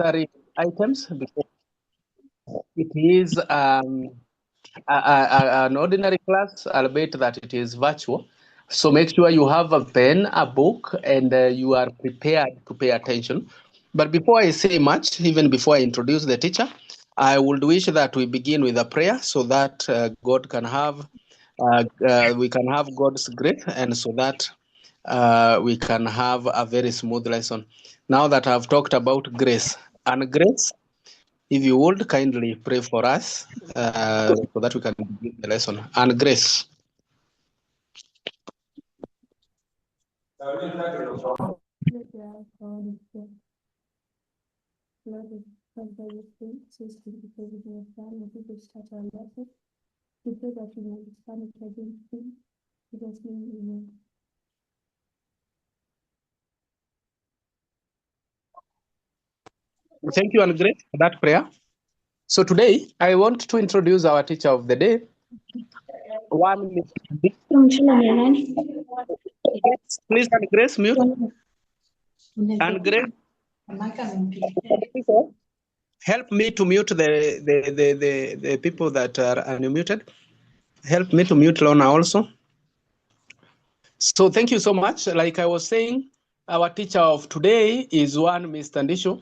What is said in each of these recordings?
unnecessary items because it is an ordinary class, albeit that it is virtual. So make sure you have a pen, a book, and you are prepared to pay attention. But before I say much, even before I introduce the teacher, I would wish that we begin with a prayer so that God can have, we can have God's grace, and so that we can have a very smooth lesson. Now that I've talked about grace and grace, if you would kindly pray for us so that we can begin the lesson. And grace. Thank you, and grace, for that prayer. So today, I want to introduce our teacher of the day. Please, and grace, mute. And grace, help me to mute the people that are unmuted. Help me to mute Lona also. So thank you so much. Like I was saying, our teacher of today is one Mr. Ndishu.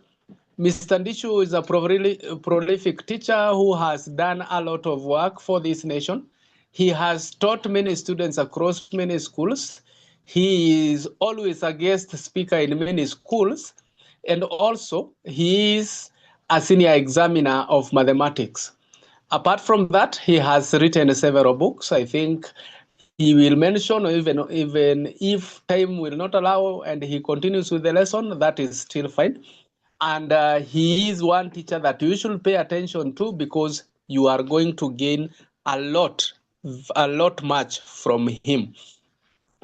Mr. Ndishu is a prolific teacher who has done a lot of work for this nation. He has taught many students across many schools. He is always a guest speaker in many schools. And also, he is a senior examiner of mathematics. Apart from that, he has written several books. I think he will mention, even if time will not allow and he continues with the lesson, that is still fine. And he is one teacher that you should pay attention to because you are going to gain a lot much from him.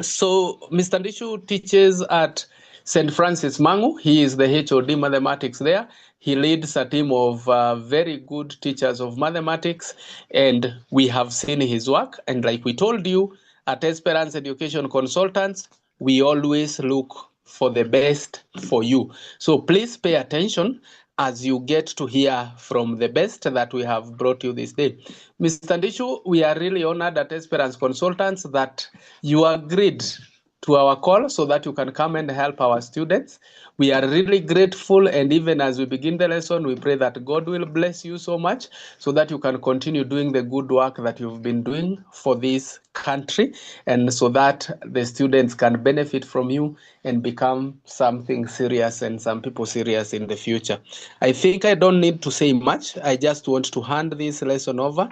So Mr. Ndishu teaches at St. Francis Mangu. He is the HOD mathematics there. He leads a team of very good teachers of mathematics, and we have seen his work. And like we told you, at Esperance Education Consultants, we always look for the best for you. So please pay attention as you get to hear from the best that we have brought you this day. Mr. Ndishu, we are really honored at Esperance Consultants that you agreed to our call so that you can come and help our students. We are really grateful, and even as we begin the lesson, we pray that God will bless you so much so that you can continue doing the good work that you've been doing for this country, and so that the students can benefit from you and become something serious and some people serious in the future. I think I don't need to say much. I just want to hand this lesson over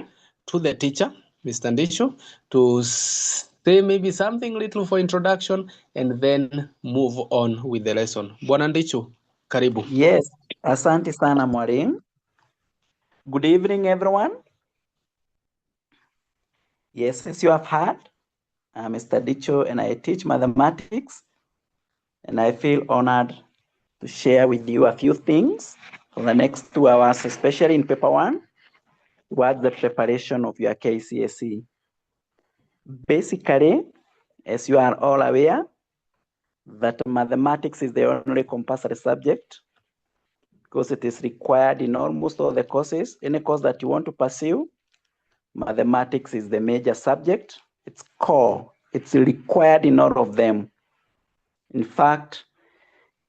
to the teacher, Mr. Ndishu, to say maybe something little for introduction and then move on with the lesson. Bwana Ndishu, karibu. Yes, asante sana mwalimu. Good evening, everyone. Yes, as you have heard, I'm Mr. Dicho and I teach mathematics, and I feel honored to share with you a few things for the next 2 hours, especially in paper 1, towards the preparation of your KCSE. Basically, as you are all aware, that mathematics is the only compulsory subject because it is required in almost all the courses. Any course that you want to pursue, mathematics is the major subject. It's core. It's required in all of them. In fact,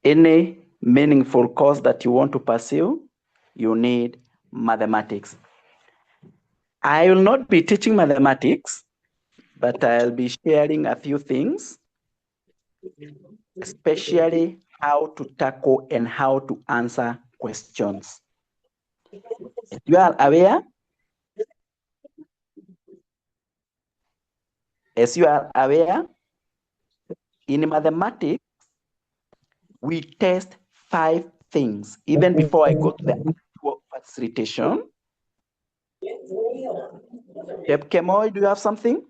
any meaningful course that you want to pursue, you need mathematics. I will not be teaching mathematics, but I'll be sharing a few things, especially how to tackle and how to answer questions. You are aware, as you are aware, in mathematics, we test 5 things, even before I go to the actual facilitation. Yep, Kemoy, do you have something?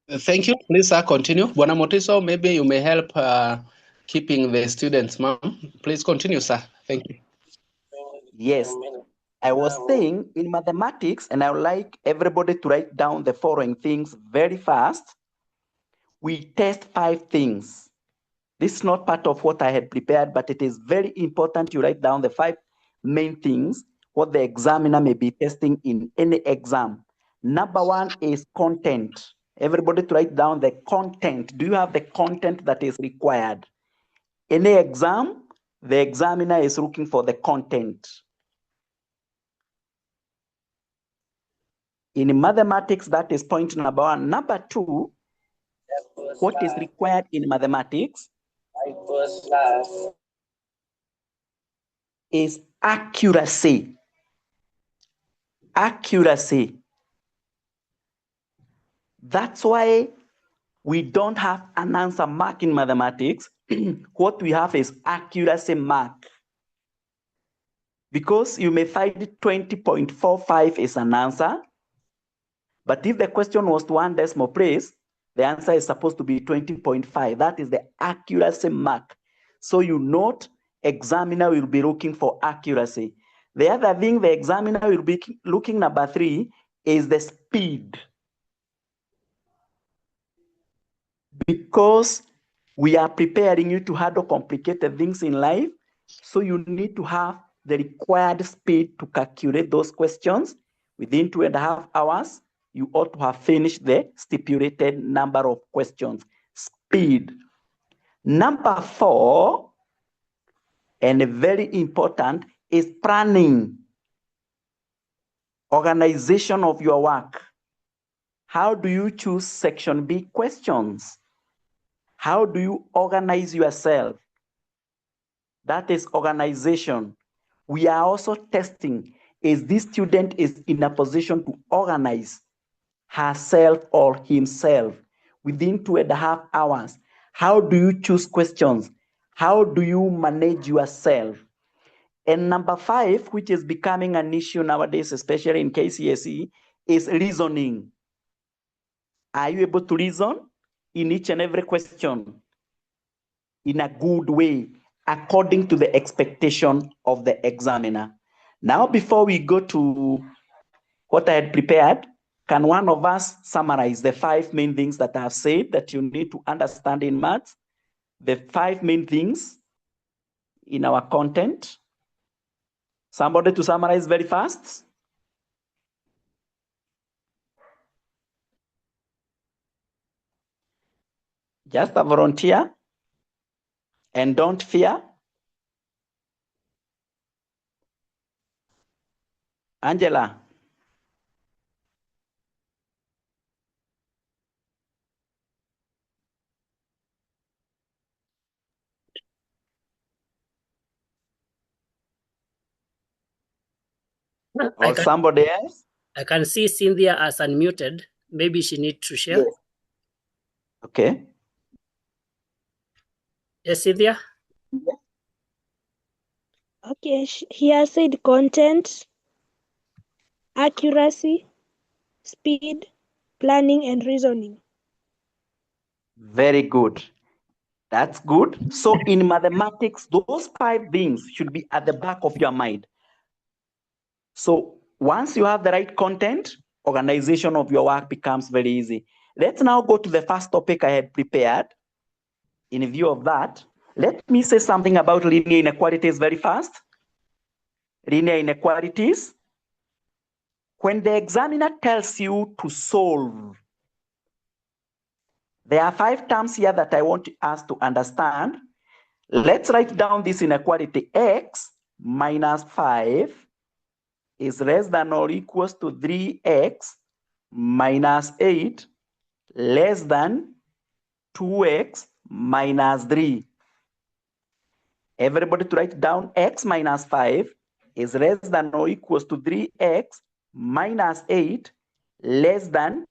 Thank you. Please, sir, continue. Bwana Motiso, maybe you may help keeping the students, ma'am. Please continue, sir. Thank you. Yes, I was saying in mathematics, and I would like everybody to write down the following things very fast. We test 5 things. This is not part of what I had prepared, but it is very important you write down the 5 main things what the examiner may be testing in any exam. Number 1 is content. Everybody to write down the content. Do you have the content that is required? Any exam, the examiner is looking for the content. In mathematics, that is point number 1. Number 2, what is required in mathematics is accuracy. Accuracy. That's why we don't have an answer mark in mathematics. What we have is accuracy mark. Because you may find 20.45 is an answer, but if the question was to 1 decimal place, the answer is supposed to be 20.5. That is the accuracy mark. So you note, examiner will be looking for accuracy. The other thing the examiner will be looking, number 3, is the speed. Because we are preparing you to handle complicated things in life, so you need to have the required speed to calculate those questions. Within 2.5 hours, you ought to have finished the stipulated number of questions. Speed. Number 4, and very important, is planning. Organization of your work. How do you choose section B questions? How do you organize yourself? That is organization. We are also testing, is this student is in a position to organize herself or himself within 2.5 hours. How do you choose questions? How do you manage yourself? And number 5, which is becoming an issue nowadays, especially in KCSE, is reasoning. Are you able to reason in each and every question in a good way, according to the expectation of the examiner? Now, before we go to what I had prepared, can one of us summarize the 5 main things that I have said that you need to understand in maths? The 5 main things in our content. Somebody to summarize very fast? Just a volunteer. And don't fear. Angela. Or somebody else? I can see Cynthia as unmuted. Maybe she needs to share. Yes. Okay. Yes, Cynthia? Okay, here said content, accuracy, speed, planning, and reasoning. Very good. That's good. So in mathematics, those 5 things should be at the back of your mind. So once you have the right content, organization of your work becomes very easy. Let's now go to the first topic I had prepared. In view of that, let me say something about linear inequalities very fast. Linear inequalities. When the examiner tells you to solve, there are 5 terms here that I want us to understand. Let's write down this inequality. X minus 5 is less than or equals to 3x minus 8 less than 2x minus 3. Everybody to write down x minus 5 is less than or equals to 3x minus 8 less than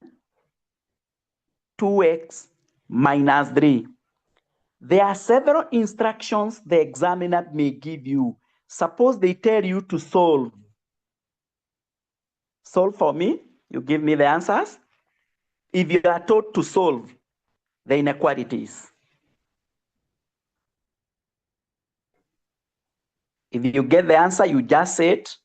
2x minus 3. There are several instructions the examiner may give you. Suppose they tell you to solve. Solve for me. You give me the answers. If you are told to solve the inequalities, if you get the answer, you just say it.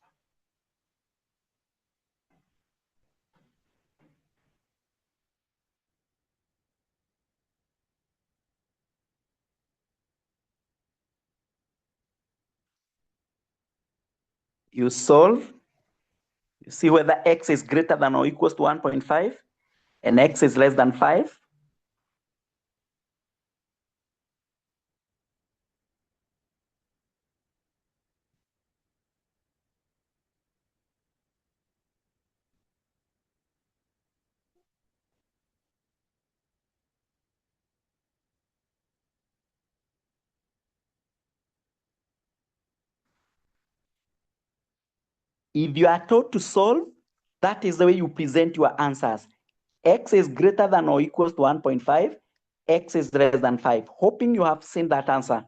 You solve. You see whether x is greater than or equals to 1.5 and x is less than 5. If you are told to solve, that is the way you present your answers. X is greater than or equals to 1.5, x is less than 5. Hoping you have seen that answer.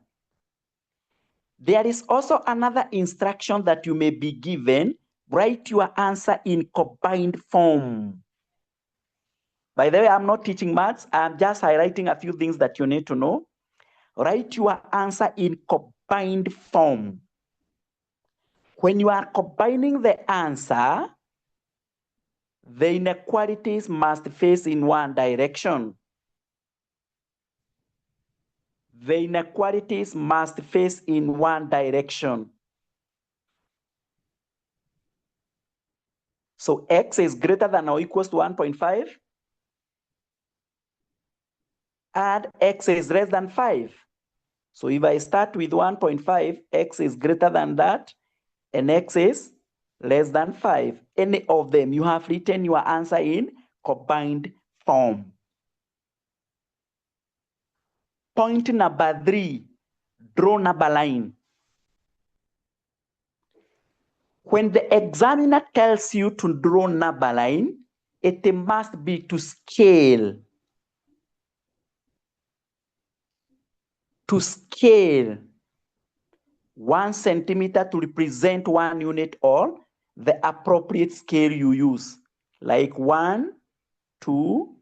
There is also another instruction that you may be given. Write your answer in combined form. By the way, I'm not teaching maths. I'm just highlighting a few things that you need to know. Write your answer in combined form. When you are combining the answer, the inequalities must face in one direction. The inequalities must face in one direction. So x is greater than or equals to 1.5, and x is less than 5. So if I start with 1.5, x is greater than that, and x is less than 5. Any of them, you have written your answer in combined form. Point number 3, draw number line. When the examiner tells you to draw number line, it must be to scale. To scale 1 centimeter to represent 1 unit, or the appropriate scale you use, like 1, 2,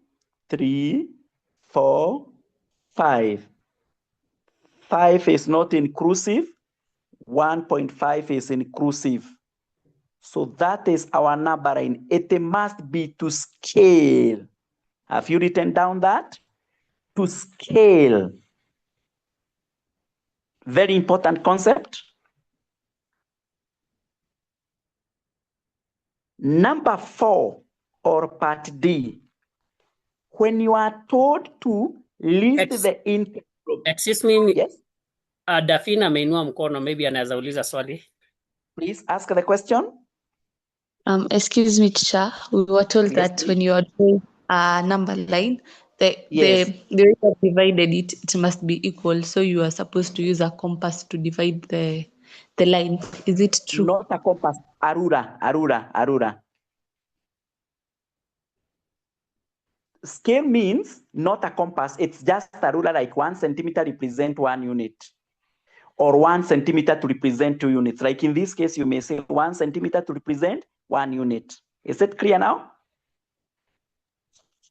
3, 4, 5. 5 is not inclusive, 1.5 is inclusive. So that is our number line. It must be to scale. Have you written down that? To scale. Very important concept. Number 4, or part D. When you are told to list the integral. Excuse me. Yes. Dafina ameinua mkono, maybe anaweza uliza swali. Please ask the question. Excuse me, teacher. We were told Yes, that please. when you are doing a number line, the Yes. way you have divided it must be equal. So you are supposed to use a compass to divide the line. Is it true? Not a compass. Arura. Scale means not a compass. It's just a ruler, like 1 centimeter represent 1 unit, or 1 centimeter to represent 2 units. Like in this case, you may say 1 centimeter to represent 1 unit. Is it clear now?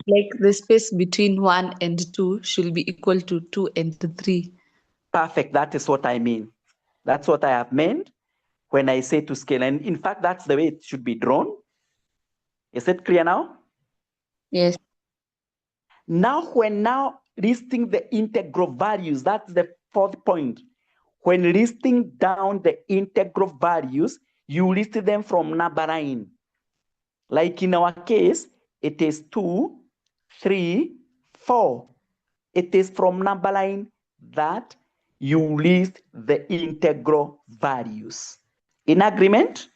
Like the space between 1 and 2 should be equal to 2 and 3. Perfect. That is what I mean. That's what I have meant when I say to scale. And in fact, that's the way it should be drawn. Is it clear now? Yes. Now, when listing the integral values, that's the 4th point. When listing down the integral values, you list them from number line. Like in our case, it is 2, 3, 4. It is from number line that you list the integral values. In agreement?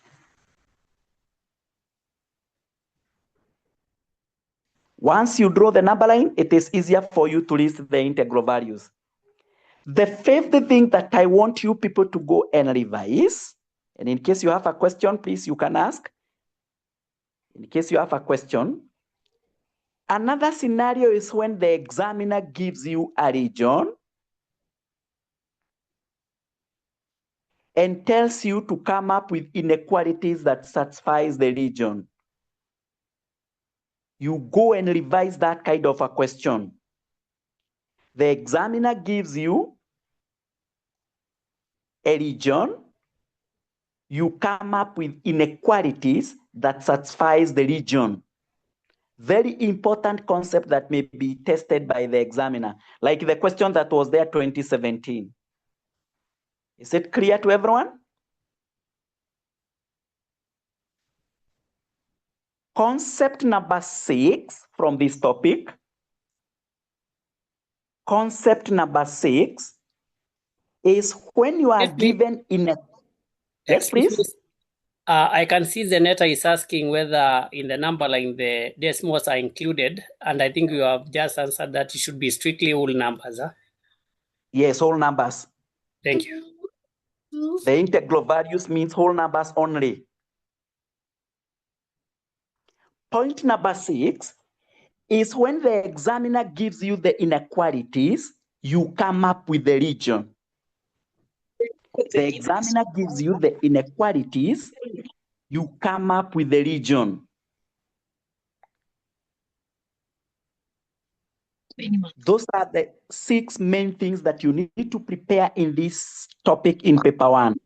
Once you draw the number line, it is easier for you to list the integral values. The 5th thing that I want you people to go and revise, and in case you have a question, please, you can ask. In case you have a question, another scenario is when the examiner gives you a region and tells you to come up with inequalities that satisfies the region. You go and revise that kind of a question. The examiner gives you a region, you come up with inequalities that satisfies the region. Very important concept that may be tested by the examiner, like the question that was there 2017. Is it clear to everyone? Concept number 6 from this topic. Concept number 6 is when you are given in a... Yes, please. I can see Zeneta is asking whether in the number line the decimals are included, and I think you have just answered that it should be strictly whole numbers. Huh? Yes, whole numbers. Thank you. The integral values means whole numbers only. Point number 6 is when the examiner gives you the inequalities, you come up with the region. The examiner gives you the inequalities, you come up with the region. Those are the 6 main things that you need to prepare in this topic in paper 1.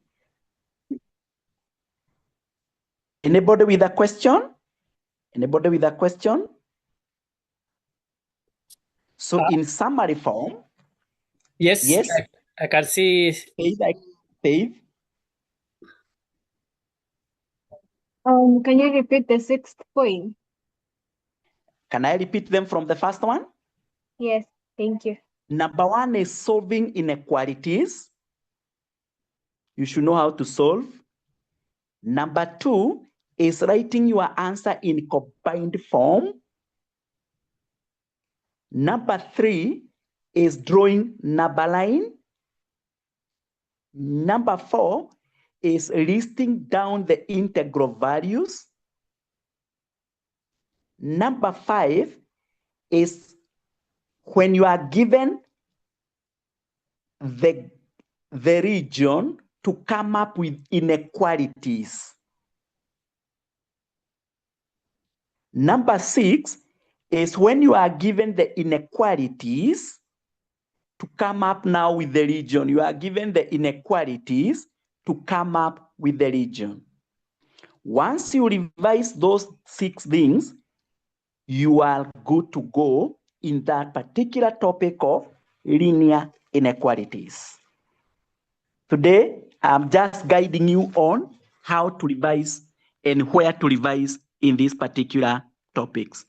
Anybody with a question? Anybody with a question? So in summary form, yes, I can see. Faith. Can you repeat the 6th point? Can I repeat them from the first one? Yes, thank you. Number 1 is solving inequalities. You should know how to solve. Number 2 is writing your answer in combined form. Number 3 is drawing number line. Number 4 is listing down the integral values. Number 5 is when you are given the region to come up with inequalities. Number 6 is when you are given the inequalities to come up now with the region. You are given the inequalities to come up with the region. Once you revise those 6 things, you are good to go in that particular topic of linear inequalities. Today, I'm just guiding you on how to revise and where to revise in these particular topics.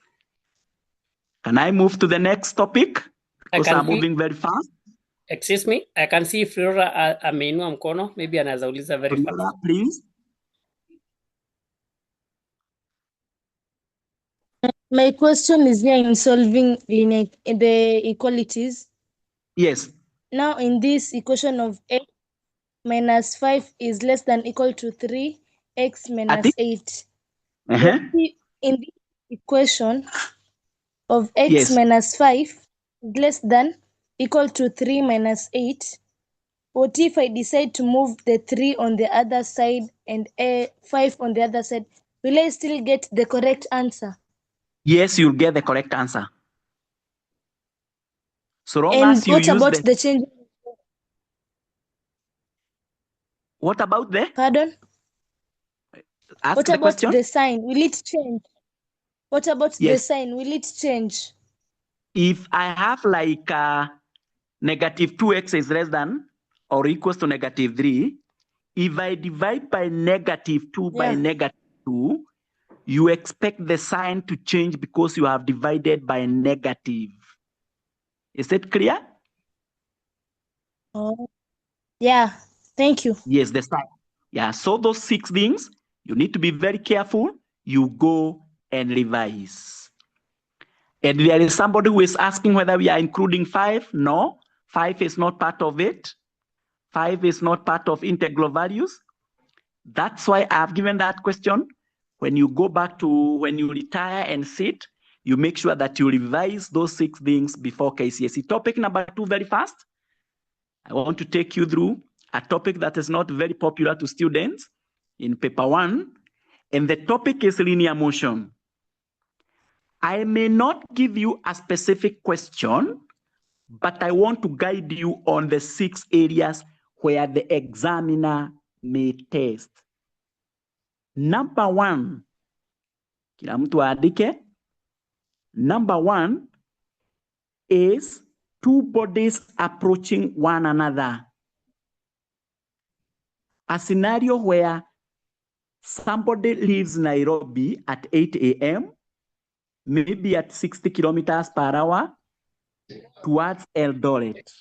Can I move to the next topic? Because I'm moving very fast. Excuse me, I can see Flora ameinua mkono, maybe anaweza uliza very fast. Flora, please. My question is here in solving the equalities. Yes. Now in this equation of x minus 5 is less than equal to 3, x minus 8. In the equation of x minus 5 is less than equal to 3 minus 8. What if I decide to move the 3 on the other side and 5 on the other side? Will I still get the correct answer? Yes, you'll get the correct answer. So long and as you what use about the change? What about the? Pardon? Ask what the about question? the sign? Will it change? What about the Yes. sign? Will it change? If I have like negative 2x is less than or equals to negative 3, if I divide by negative 2 by negative 2, you expect the sign to change because you have divided by negative. Is that clear? Oh, yeah. Thank you. Yes, the sign. Yeah, so those 6 things, you need to be very careful. You go and revise. And there is somebody who is asking whether we are including 5. No, 5 is not part of it. 5 is not part of integral values. That's why I've given that question. When you go back to when you retire and sit, you make sure that you revise those 6 things before KCSE. Topic number 2, very fast. I want to take you through a topic that is not very popular to students in paper 1, and the topic is linear motion. I may not give you a specific question, but I want to guide you on the 6 areas where the examiner may test. Number 1, kila mtu aandike. Number 1 is 2 bodies approaching one another. A scenario where Somebody leaves Nairobi at 8 a.m., maybe at 60 kilometers per hour towards Eldoret.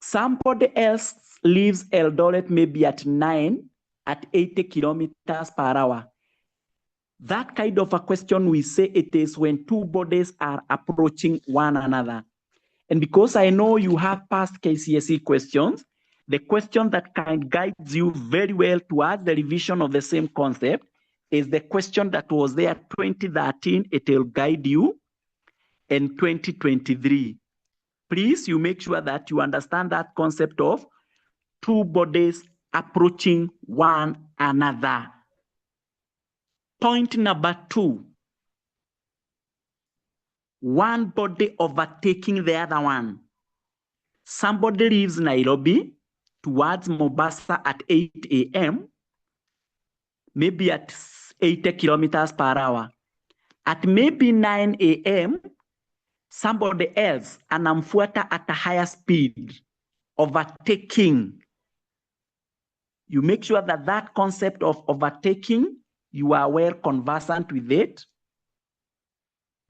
Somebody else leaves Eldoret maybe at 9 at 80 kilometers per hour. That kind of a question, we say it is when two bodies are approaching one another. And because I know you have past KCSE questions, the question that can guide you very well towards the revision of the same concept is the question that was there 2013, it will guide you, and 2023. Please, you make sure that you understand that concept of two bodies approaching one another. Point number 2, one body overtaking the other one. Somebody leaves Nairobi towards Mombasa at 8 a.m., maybe at 80 kilometers per hour. At maybe 9 a.m., somebody else, anamfuata at a higher speed, overtaking. You make sure that that concept of overtaking, you are well conversant with it.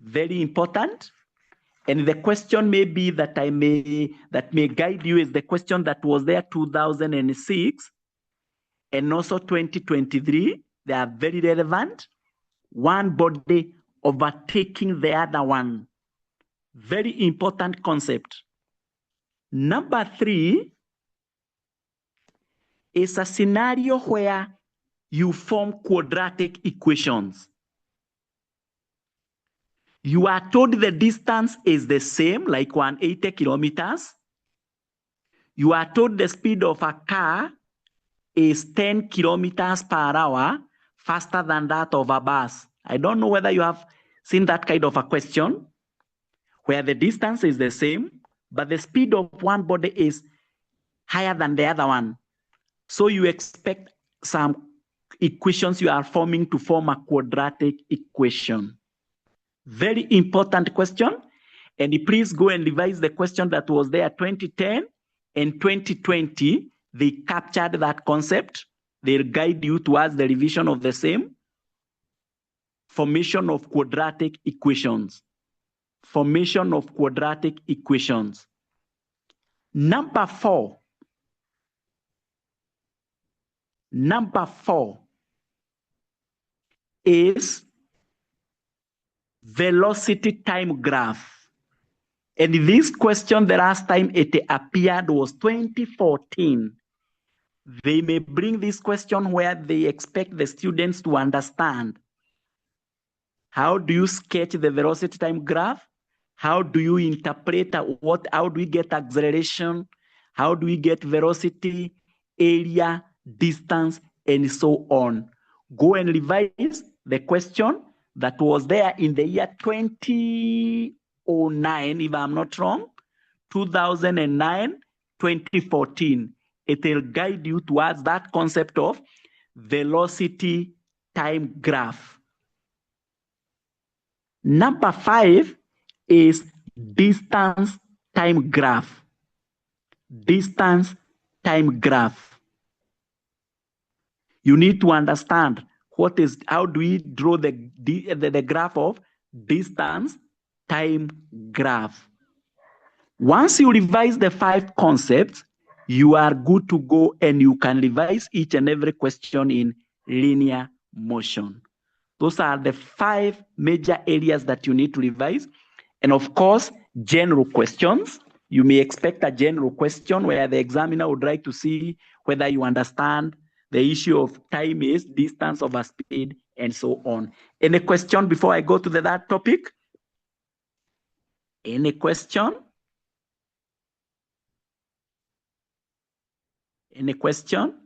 Very important. And the question may be that may guide you is the question that was there 2006 and also 2023. They are very relevant. One body overtaking the other one. Very important concept. Number 3 is a scenario where you form quadratic equations. You are told the distance is the same, like 180 kilometers. You are told the speed of a car is 10 kilometers per hour, faster than that of a bus. I don't know whether you have seen that kind of a question, where the distance is the same, but the speed of one body is higher than the other one. So you expect some equations you are forming to form a quadratic equation. Very important question. And please go and revise the question that was there 2010 and 2020. They captured that concept. They'll guide you towards the revision of the same. Formation of quadratic equations. Formation of quadratic equations. Number 4. Number 4 is velocity time graph. And this question, the last time it appeared was 2014. They may bring this question where they expect the students to understand. How do you sketch the velocity time graph? How do you interpret how do we get acceleration? How do we get velocity, area, distance, and so on? Go and revise the question that was there in the year 2009, if I'm not wrong, 2009, 2014. It will guide you towards that concept of velocity time graph. Number 5 is distance time graph. Distance time graph. You need to understand how do we draw the graph of distance time graph. Once you revise the 5 concepts, you are good to go, and you can revise each and every question in linear motion. Those are the 5 major areas that you need to revise. And of course, general questions. You may expect a general question where the examiner would like to see whether you understand the issue of time is distance over speed and so on. Any question before I go to that topic? Any question? Any question?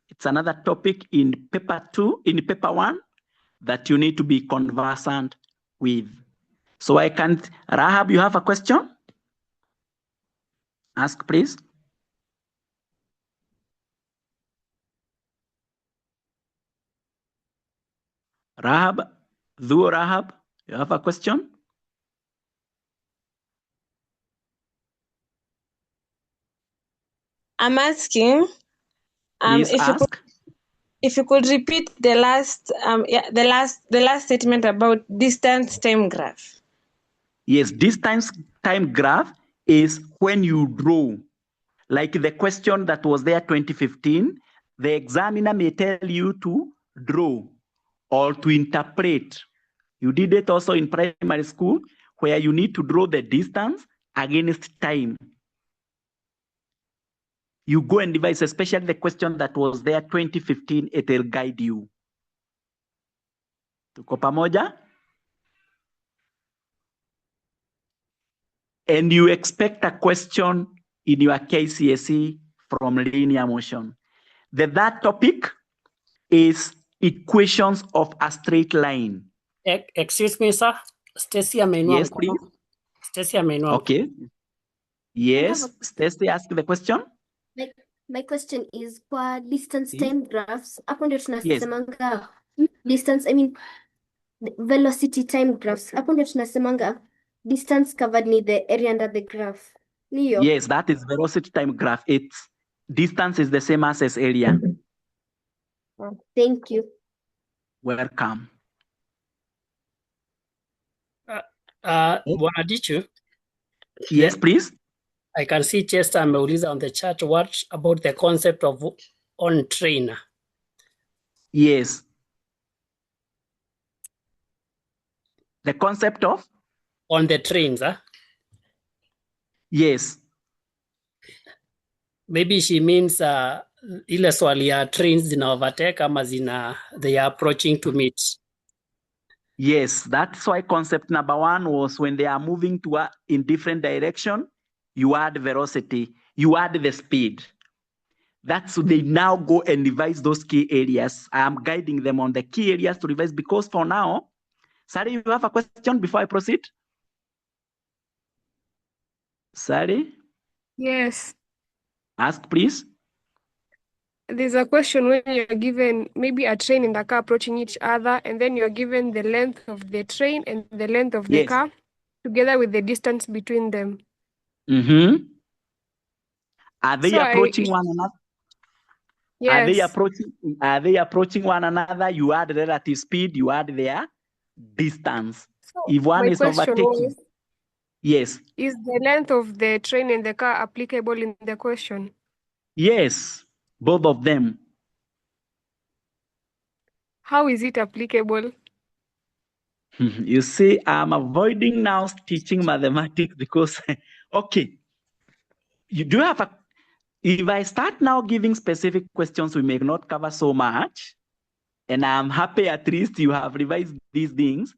It's another topic in paper 2, in paper 1, that you need to be conversant with. So I can't, Rahab, you have a question? Ask, please. Rahab, Dhuo Rahab, you have a question? I'm asking, Please if you could repeat the last statement about distance time graph. Yes, distance time graph is when you draw, like the question that was there 2015, the examiner may tell you to draw or to interpret. You did it also in primary school where you need to draw the distance against time. You go and devise, especially the question that was there 2015, it will guide you. Tuko pamoja? And you expect a question in your KCSE from linear motion. The third topic is equations of a straight line. Excuse me, sir. Stacy ameinua Yes, mkono. please. Stacy ameinua. Okay. Yes, Stacy, ask the question. My question is for distance time graphs. Hapo ndio tunasemanga distance, velocity time graphs. Hapo ndio tunasemanga distance covered ni the area under the graph. Niyo? Yes, that is velocity time graph. Its distance is the same as area. Thank you. Welcome. Bwana Dichu. Yes, please. I can see Chester ameuliza on the chat, what about the concept of on trainer? Yes. The concept of? On the trains, huh? Yes. Maybe she means ile swali ya trains zina overtake ama they are approaching to meet. Yes, that's why concept number one was when they are moving in different direction, you add velocity, you add the speed. That's they now go and revise those key areas. I am guiding them on the key areas to revise because for now, Sari, you have a question before I proceed? Sari? Yes. Ask, please. There's a question when you're given maybe a train and the car approaching each other, and then you're given the length of the train and the length of the car together with the distance between them. Mm-hmm. Are they approaching one another? Yes. Are they approaching one another? You add relative speed, you add their distance. So if one is overtaking. Yes. Is the length of the train and the car applicable in the question? Yes, both of them. How is it applicable? You see, I'm avoiding now teaching mathematics because, okay, you do have if I start now giving specific questions, we may not cover so much. And I'm happy at least you have revised these things.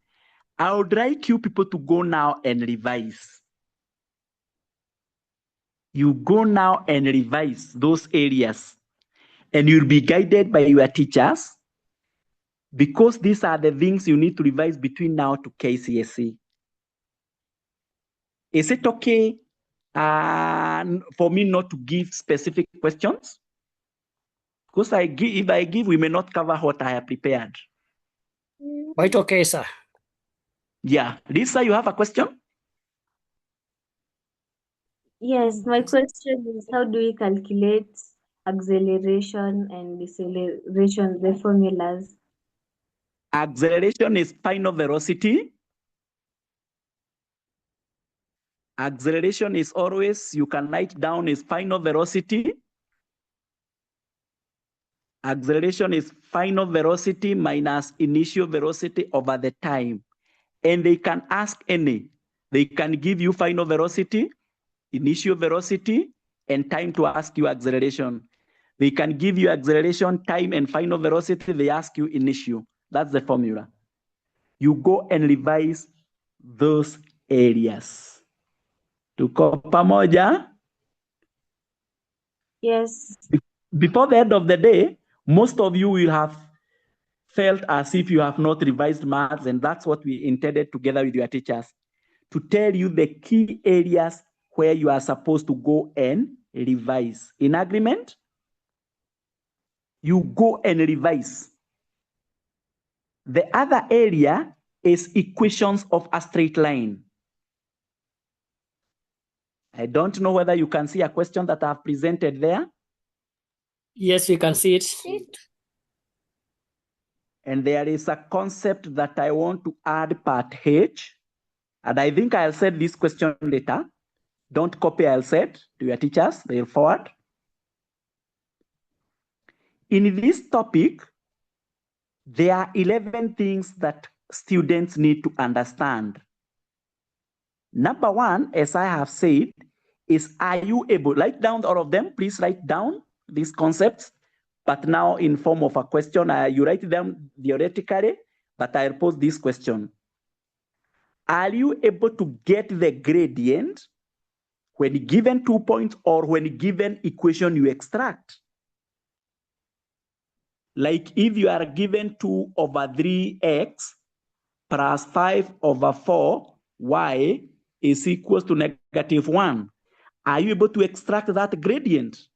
I would like you people to go now and revise. You go now and revise those areas. And you'll be guided by your teachers because these are the things you need to revise between now to KCSE. Is it okay for me not to give specific questions? Because if I give, we may not cover what I have prepared. Quite okay, sir. Yeah. Lisa, you have a question? Yes, my question is how do we calculate acceleration and deceleration, the formulas? Acceleration is final velocity. Acceleration is always, you can write down is final velocity. Acceleration is final velocity minus initial velocity over the time. And they can ask any. They can give you final velocity, initial velocity, and time to ask you acceleration. They can give you acceleration, time, and final velocity. They ask you initial. That's the formula. You go and revise those areas. Tuko pamoja? Yes. Before the end of the day, most of you will have felt as if you have not revised maths, and that's what we intended together with your teachers, to tell you the key areas where you are supposed to go and revise. In agreement? You go and revise. The other area is equations of a straight line. I don't know whether you can see a question that I've presented there. Yes, we can see it. And there is a concept that I want to add part H. And I think I'll set this question later. Don't copy, I'll set to your teachers, they'll forward. In this topic, there are 11 things that students need to understand. Number one, as I have said, is are you able, write down all of them, please write down these concepts, but now in form of a question, you write them theoretically, but I'll pose this question. Are you able to get the gradient when given 2 points or when given equation you extract? Like if you are given 2 over 3x plus 5 over 4y is equals to -1. Are you able to extract that gradient?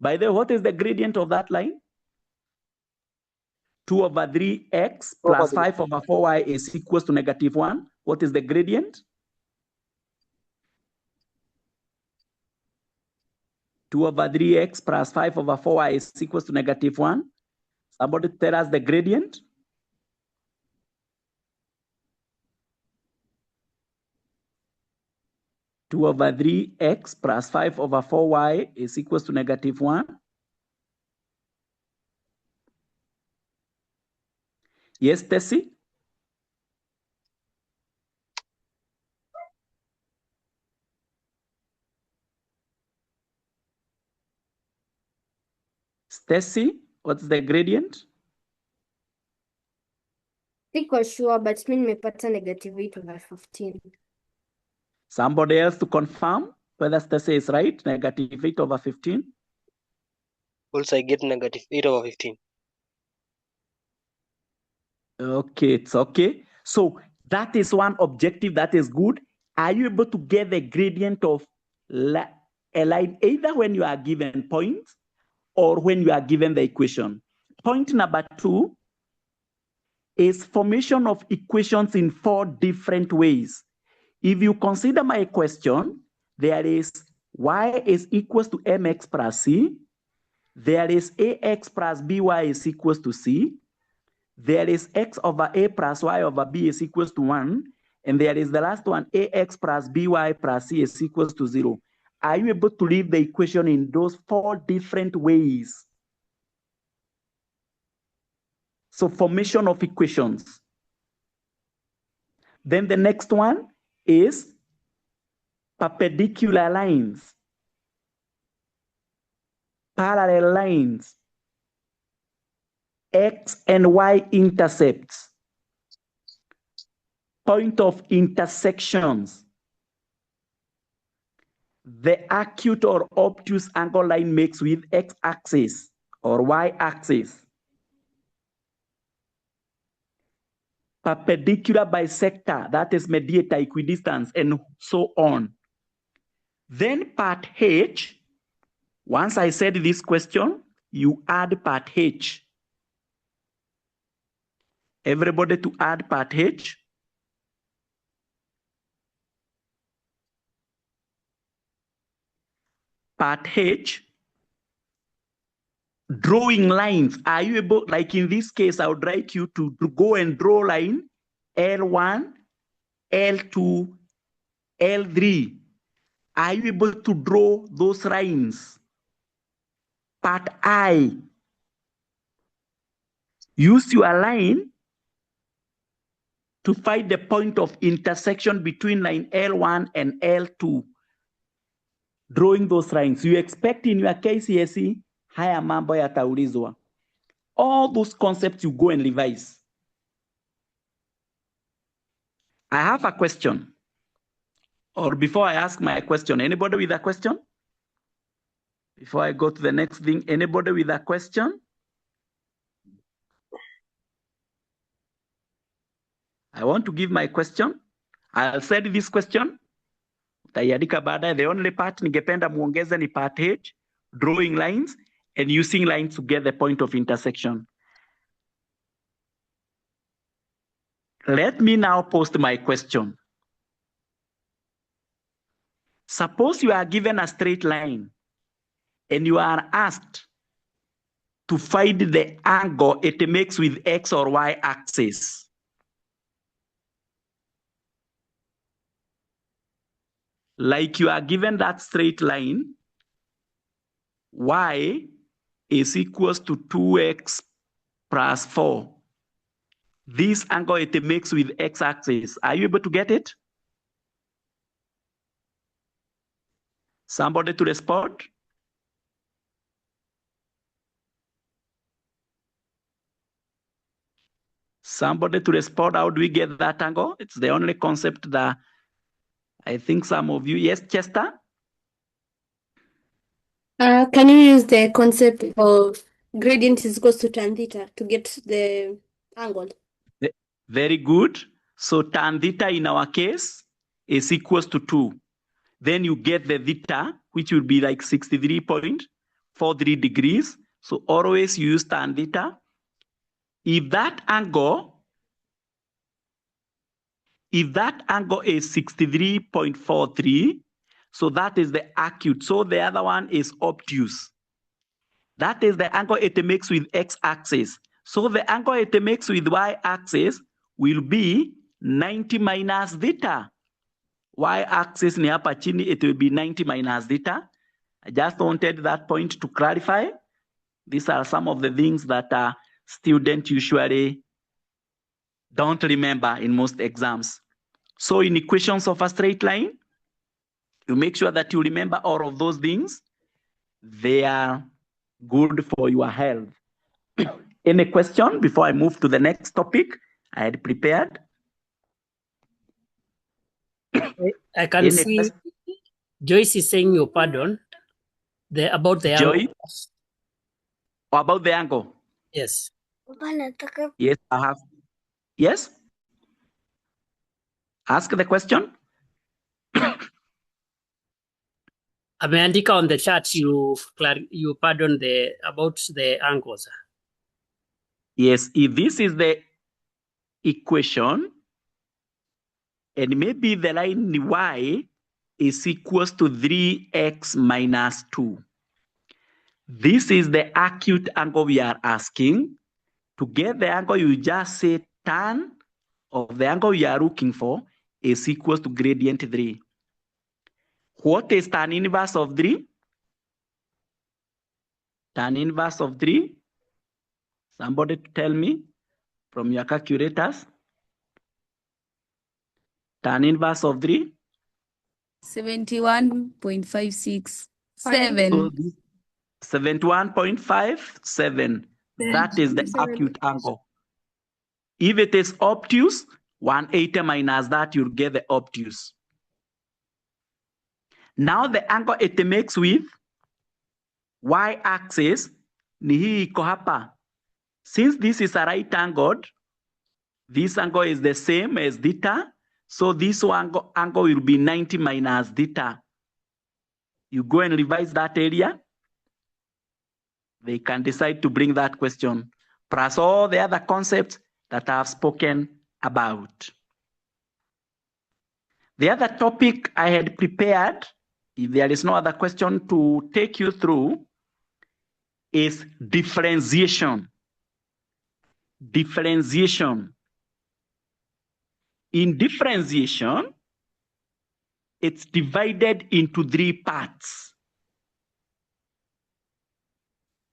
By the way, what is the gradient of that line? 2 over 3x plus 5 over 4y is equals to -1. What is the gradient? 2 over 3x plus 5 over 4y is equals to -1. Somebody tell us the gradient. Two over 3x plus 5 over 4y is equals to -1. Yes, Tessie? Stacy, what's the gradient? Siko sure, but mi nimepata -8 over 15. Somebody else to confirm whether Stacy is right, -8 over 15? Also, I get -8 over 15. Okay, it's okay. So that is one objective that is good. Are you able to get the gradient of a line either when you are given points or when you are given the equation? Point number 2 is formation of equations in 4 different ways. If you consider my question, there is y is equals to mx plus c. There is ax plus by is equals to c. There is x over a plus y over b is equals to 1. And there is the last one, ax plus by plus c is equals to 0. Are you able to leave the equation in those 4 different ways? So formation of equations. Then the next one is perpendicular lines, parallel lines, x and y intercepts, point of intersections, the acute or obtuse angle line makes with x-axis or y-axis, perpendicular bisector, that is mediator, equidistance, and so on. Then part H, once I said this question, you add part H. Everybody to add part H. Part H, drawing lines. Are you able, like in this case, I would like you to go and draw line L1, L2, L3. Are you able to draw those lines? Part I, use your line to find the point of intersection between line L1 and L2. Drawing those lines. You expect in your KCSE, haya mambo yataulizwa. All those concepts you go and revise. I have a question. Or before I ask my question, anybody with a question? Before I go to the next thing, anybody with a question? I want to give my question. I'll send this question. Utaiandika baadaye. The only part ningependa muongeze ni part H, drawing lines and using lines to get the point of intersection. Let me now post my question. Suppose you are given a straight line and you are asked to find the angle it makes with X or Y axis. Like you are given that straight line, Y is equals to 2X plus 4. This angle it makes with X axis. Are you able to get it? Somebody to respond? Somebody to respond, how do we get that angle? It's the only concept that I think some of you, yes, Chester? Can you use the concept of gradient is equals to tan theta to get the angle? Very good. So tan theta in our case is equals to 2. Then you get the theta, which will be like 63.43 degrees. So always use tan theta. If that angle is 63.43, so that is the acute. So the other one is obtuse. That is the angle it makes with x-axis. So the angle it makes with y-axis will be 90 minus theta. Y-axis ni hapa chini, it will be 90 minus theta. I just wanted that point to clarify. These are some of the things that students usually don't remember in most exams. So in equations of a straight line, you make sure that you remember all of those things. They are good for your health. Any question before I move to the next topic I had prepared? I can see Joyce is saying your pardon. About the Joy? angle. Or about the angle? Yes. Yes, I have. Yes? Ask the question. Ameandika on the chat you pardon about the angles. Yes, if this is the equation, and maybe the line y is equals to 3x minus 2. This is the acute angle we are asking. To get the angle, you just say tan of the angle you are looking for is equals to gradient 3. What is tan inverse of 3? Tan inverse of 3? Somebody tell me from your calculators. Tan inverse of 3? 71.567. 71.57. That is the acute angle. If it is obtuse, 180 minus that, you'll get the obtuse. Now the angle it makes with y-axis ni hii iko hapa. Since this is a right angled, this angle is the same as theta. So this angle will be 90 minus theta. You go and revise that area. They can decide to bring that question, plus all the other concepts that I have spoken about. The other topic I had prepared, if there is no other question to take you through, is differentiation. Differentiation. In differentiation, it's divided into 3 parts.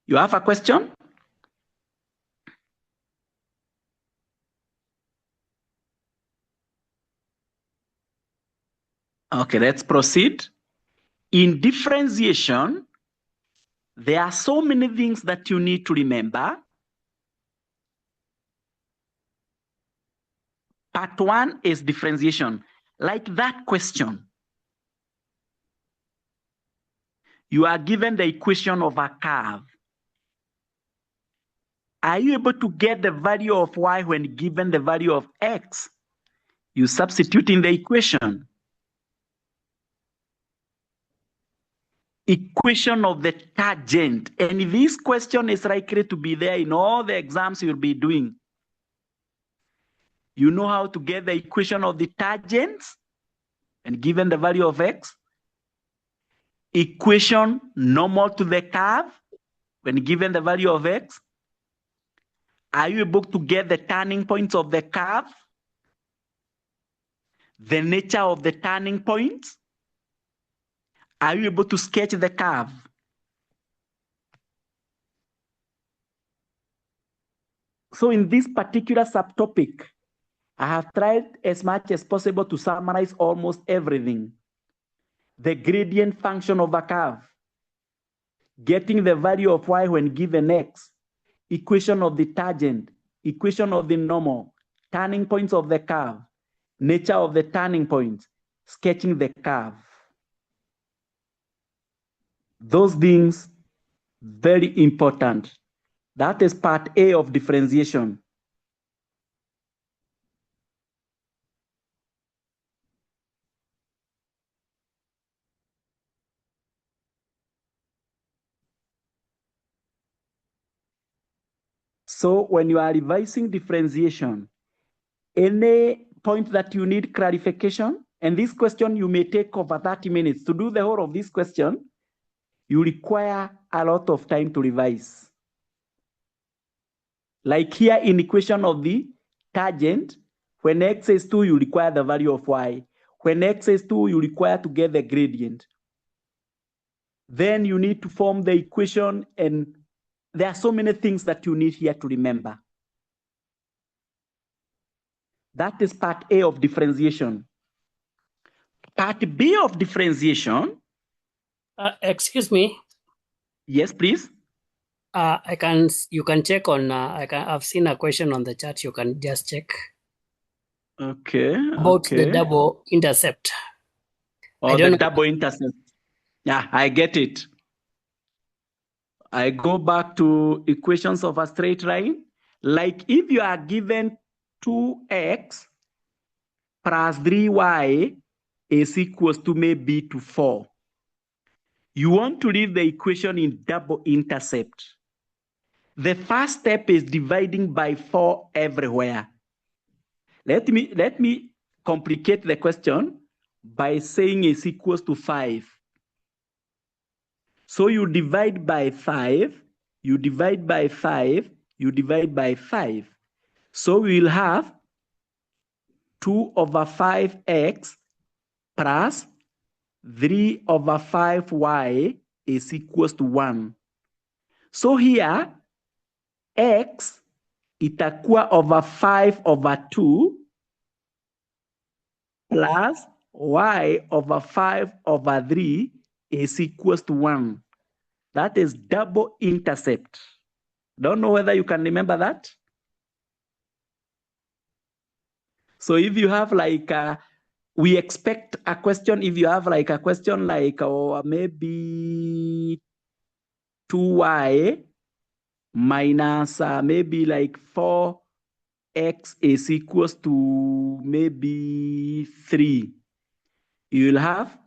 You have a question? Okay, let's proceed. In differentiation, there are so many things that you need to remember. Part 1 is differentiation. Like that question. You are given the equation of a curve. Are you able to get the value of y when given the value of x? You substitute in the equation. Equation of the tangent. And this question is likely to be there in all the exams you'll be doing. You know how to get the equation of the tangents and given the value of x. Equation normal to the curve when given the value of x? Are you able to get the turning points of the curve? The nature of the turning points? Are you able to sketch the curve? So in this particular subtopic, I have tried as much as possible to summarize almost everything. The gradient function of a curve, getting the value of y when given x, equation of the tangent, equation of the normal, turning points of the curve, nature of the turning points, sketching the curve. Those things, very important. That is part A of differentiation. So when you are revising differentiation, any point that you need clarification, and this question you may take over 30 minutes. To do the whole of this question, you require a lot of time to revise. Like here in equation of the tangent, when x is 2, you require the value of y. When x is 2, you require to get the gradient. Then you need to form the equation, and there are so many things that you need here to remember. That is part A of differentiation. Part B of differentiation. Excuse me. Yes, please. You can check on, I've seen a question on the chat. You can just check. Okay. About the double intercept. Oh, the double intercept. Yeah, I get it. I go back to equations of a straight line. Like if you are given 2x plus 3y is equals to maybe to 4. You want to leave the equation in double intercept. The first step is dividing by 4 everywhere. Let me complicate the question by saying is equals to 5. So you divide by 5, you divide by 5, you divide by 5. So we will have 2 over 5x plus 3 over 5y is equals to 1. So here, x itakuwa over 5 over 2 plus y over 5 over 3 is equals to 1. That is double intercept. Don't know whether you can remember that. So if you have like, we expect a question, if you have like a question like, or maybe 2y minus maybe like 4x is equals to maybe 3. You will have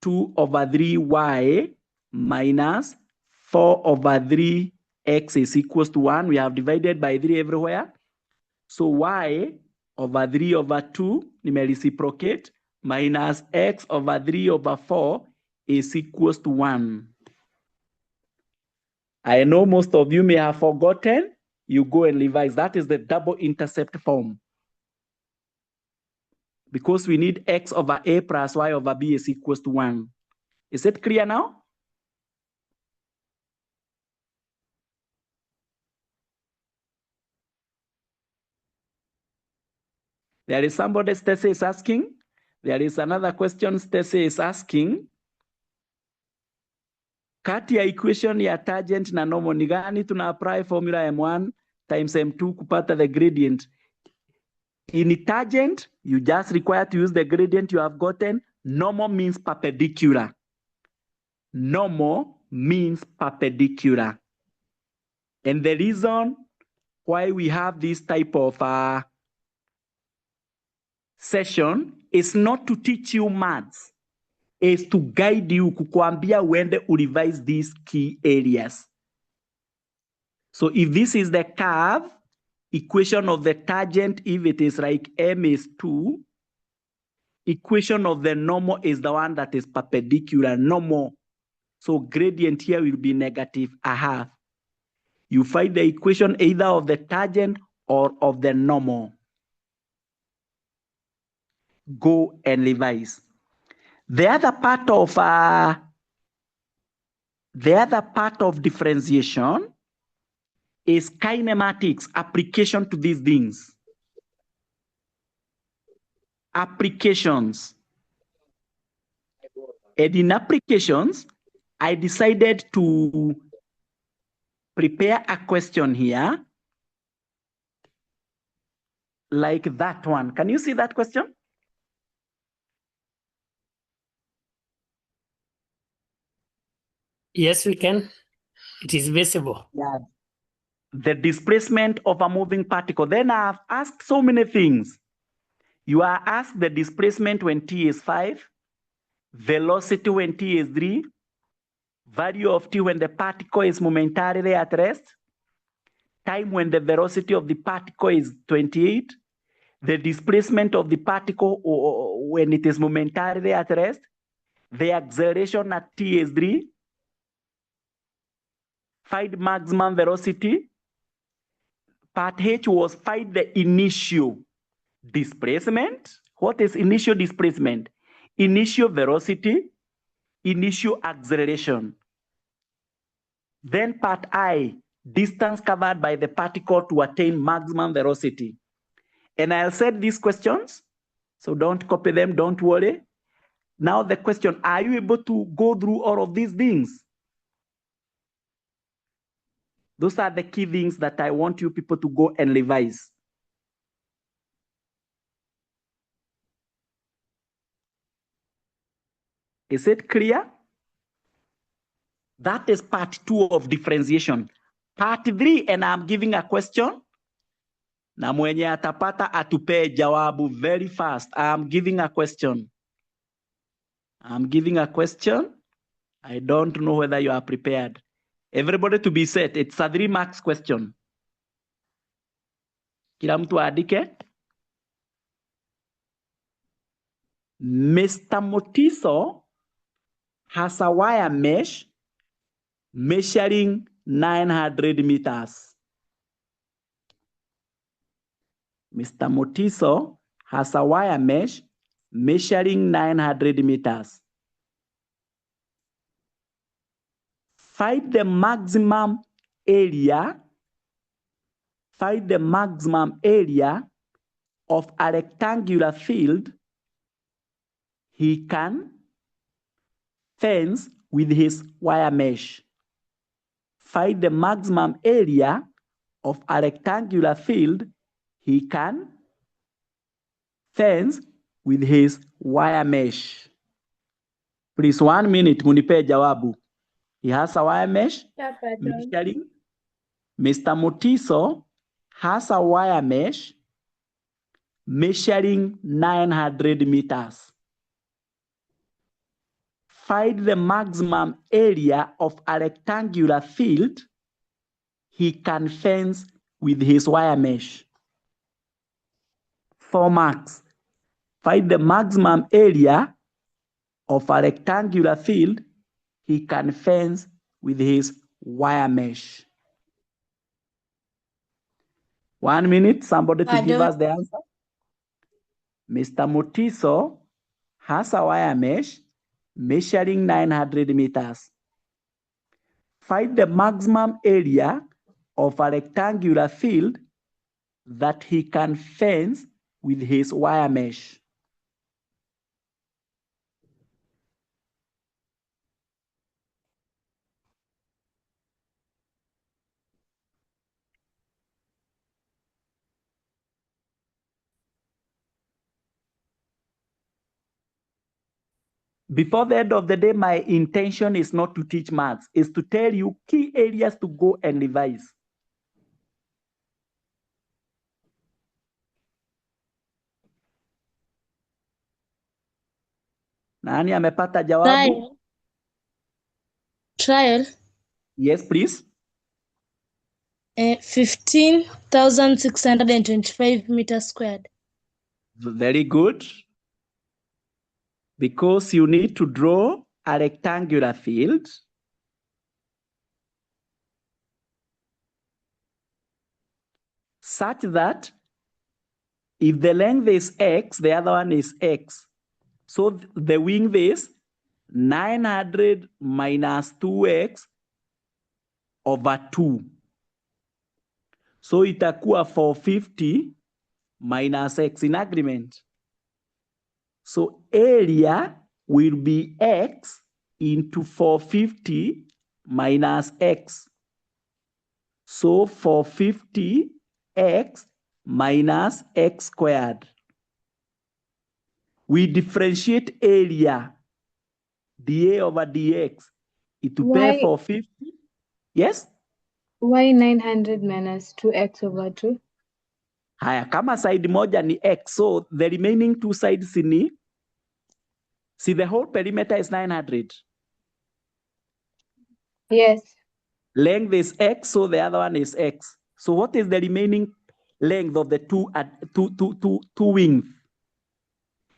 2 over 3y minus 4 over 3x is equals to 1. We have divided by 3 everywhere. So y over 3 over 2, reciprocate, minus x over 3 over 4 is equals to 1. I know most of you may have forgotten. You go and revise. That is the double intercept form. Because we need x over a plus y over b is equals to 1. Is it clear now? There is somebody Stacy is asking. There is another question Stacy is asking. Kati ya equation ya tangent na normal ni gani tuna apply formula M1 times M2 kupata the gradient? In tangent, you just require to use the gradient you have gotten. Normal means perpendicular. Normal means perpendicular. And the reason why we have this type of session is not to teach you maths, is to guide you, kukuambia uende revise these key areas. So if this is the curve, equation of the tangent, if it is like m is 2, equation of the normal is the one that is perpendicular, normal. So gradient here will be negative a half. You find the equation either of the tangent or of the normal. Go and revise. The other part of differentiation is kinematics, application to these things. Applications. And in applications, I decided to prepare a question here like that one. Can you see that question? Yes, we can. It is visible. Yeah. The displacement of a moving particle. Then I've asked so many things. You are asked the displacement when t is 5, velocity when t is 3, value of t when the particle is momentarily at rest, time when the velocity of the particle is 28, the displacement of the particle when it is momentarily at rest, the acceleration at t is 3, find maximum velocity. Part H was find the initial displacement. What is initial displacement? Initial velocity, initial acceleration. Then part I, distance covered by the particle to attain maximum velocity. And I'll set these questions, so don't copy them, don't worry. Now the question, are you able to go through all of these things? Those are the key things that I want you people to go and revise. Is it clear? That is part 2 of differentiation. Part 3, and I'm giving a question. Na mwenye atapata atupe jawabu very fast. I'm giving a question. I'm giving a question. I don't know whether you are prepared. Everybody to be set. It's a 3 marks question. Kila mtu aandike. Mr. Motiso has a wire mesh measuring 900 meters. Mr. Motiso has a wire mesh measuring 900 meters. Find the maximum area. Find the maximum area of a rectangular field he can fence with his wire mesh. Find the maximum area of a rectangular field he can fence with his wire mesh. Please, 1 minute, munipe jawabu. He has a wire mesh measuring. Mr. Motiso has a wire mesh measuring 900 meters. Find the maximum area of a rectangular field he can fence with his wire mesh. 4 marks. Find the maximum area of a rectangular field he can fence with his wire mesh. 1 minute, somebody to give us the answer. Mr. Motiso has a wire mesh measuring 900 meters. Find the maximum area of a rectangular field that he can fence with his wire mesh. Before the end of the day, my intention is not to teach maths, is to tell you key areas to go and revise. Nani amepata jawabu? Trial. Yes, please. 15,625 meters squared. Very good. Because you need to draw a rectangular field. such that if the length is x, the other one is x. So the width is 900 minus 2x over 2. So itakuwa 450 minus x, in agreement. So area will be x into 450 minus x. So 450x minus x squared. We differentiate area, dA over dx. It will pay 450. Yes? Why 900 minus 2x over 2? Haya, kama side moja ni x, so the remaining two sides ni, see the whole perimeter is 900. Yes. Length is x, so the other one is x. So what is the remaining length of the two wings?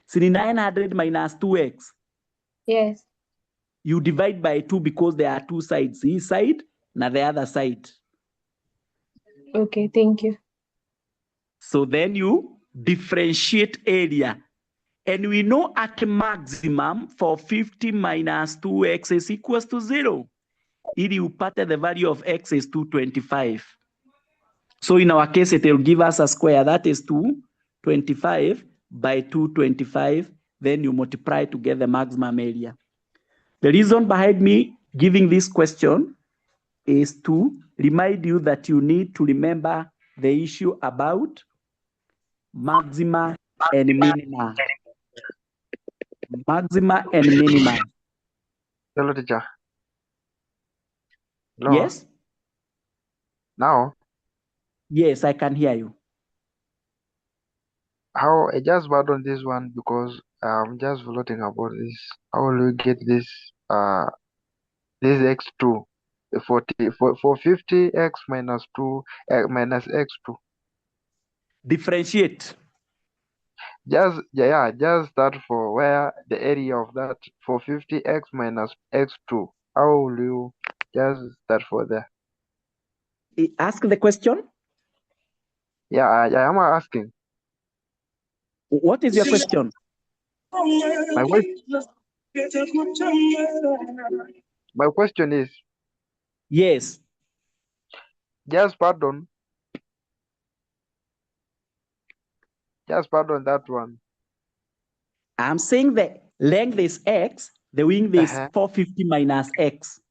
See, 900 minus 2x. Yes. You divide by 2 because there are two sides. This side and the other side. Okay, thank you. So then you differentiate area. And we know at maximum 450 minus 2x is equals to 0. Ili upate the value of x is 225. So in our case, it will give us a square. That is 225 by 225. Then you multiply to get the maximum area. The reason behind me giving this question is to remind you that you need to remember the issue about maxima and minima. Maxima and minima. Hello, teacher. Hello. Yes? Now? Yes, I can hear you. How I just bad on this one because I'm just floating about this. How will we get this this x2? 450x minus 2 minus x2. Differentiate. Just start for where the area of that 450x minus x2. How will you just start for there? Ask the question. Yeah, I am asking. What is your question? My question is. Yes. Just pardon that one. I'm saying the length is x, the width is 450 minus x.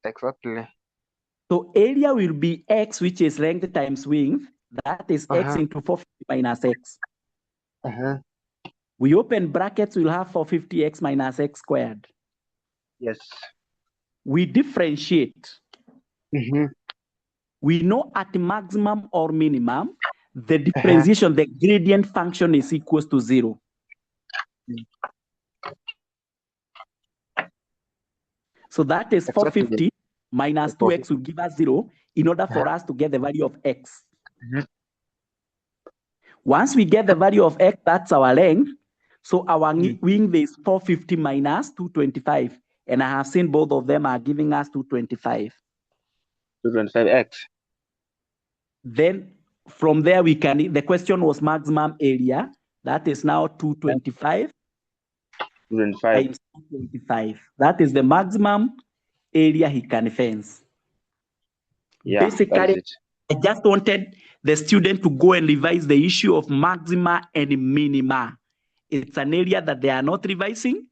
Exactly. So area will be x, which is length times width. That is x into 450 minus x. We open brackets, we'll have 450x minus x squared. Yes. We differentiate. We know at maximum or minimum, the differentiation, the gradient function is equals to 0. So that is 450 minus 2x will give us 0 in order for us to get the value of x. Once we get the value of x, that's our length. So our width is 450 minus 225. And I have seen both of them are giving us 225. 225x. Then from there we can, the question was maximum area. That is now 225 times 225. That is the maximum area he can fence. Yeah, basically, I just wanted the student to go and revise the issue of maxima and minima. It's an area that they are not revising.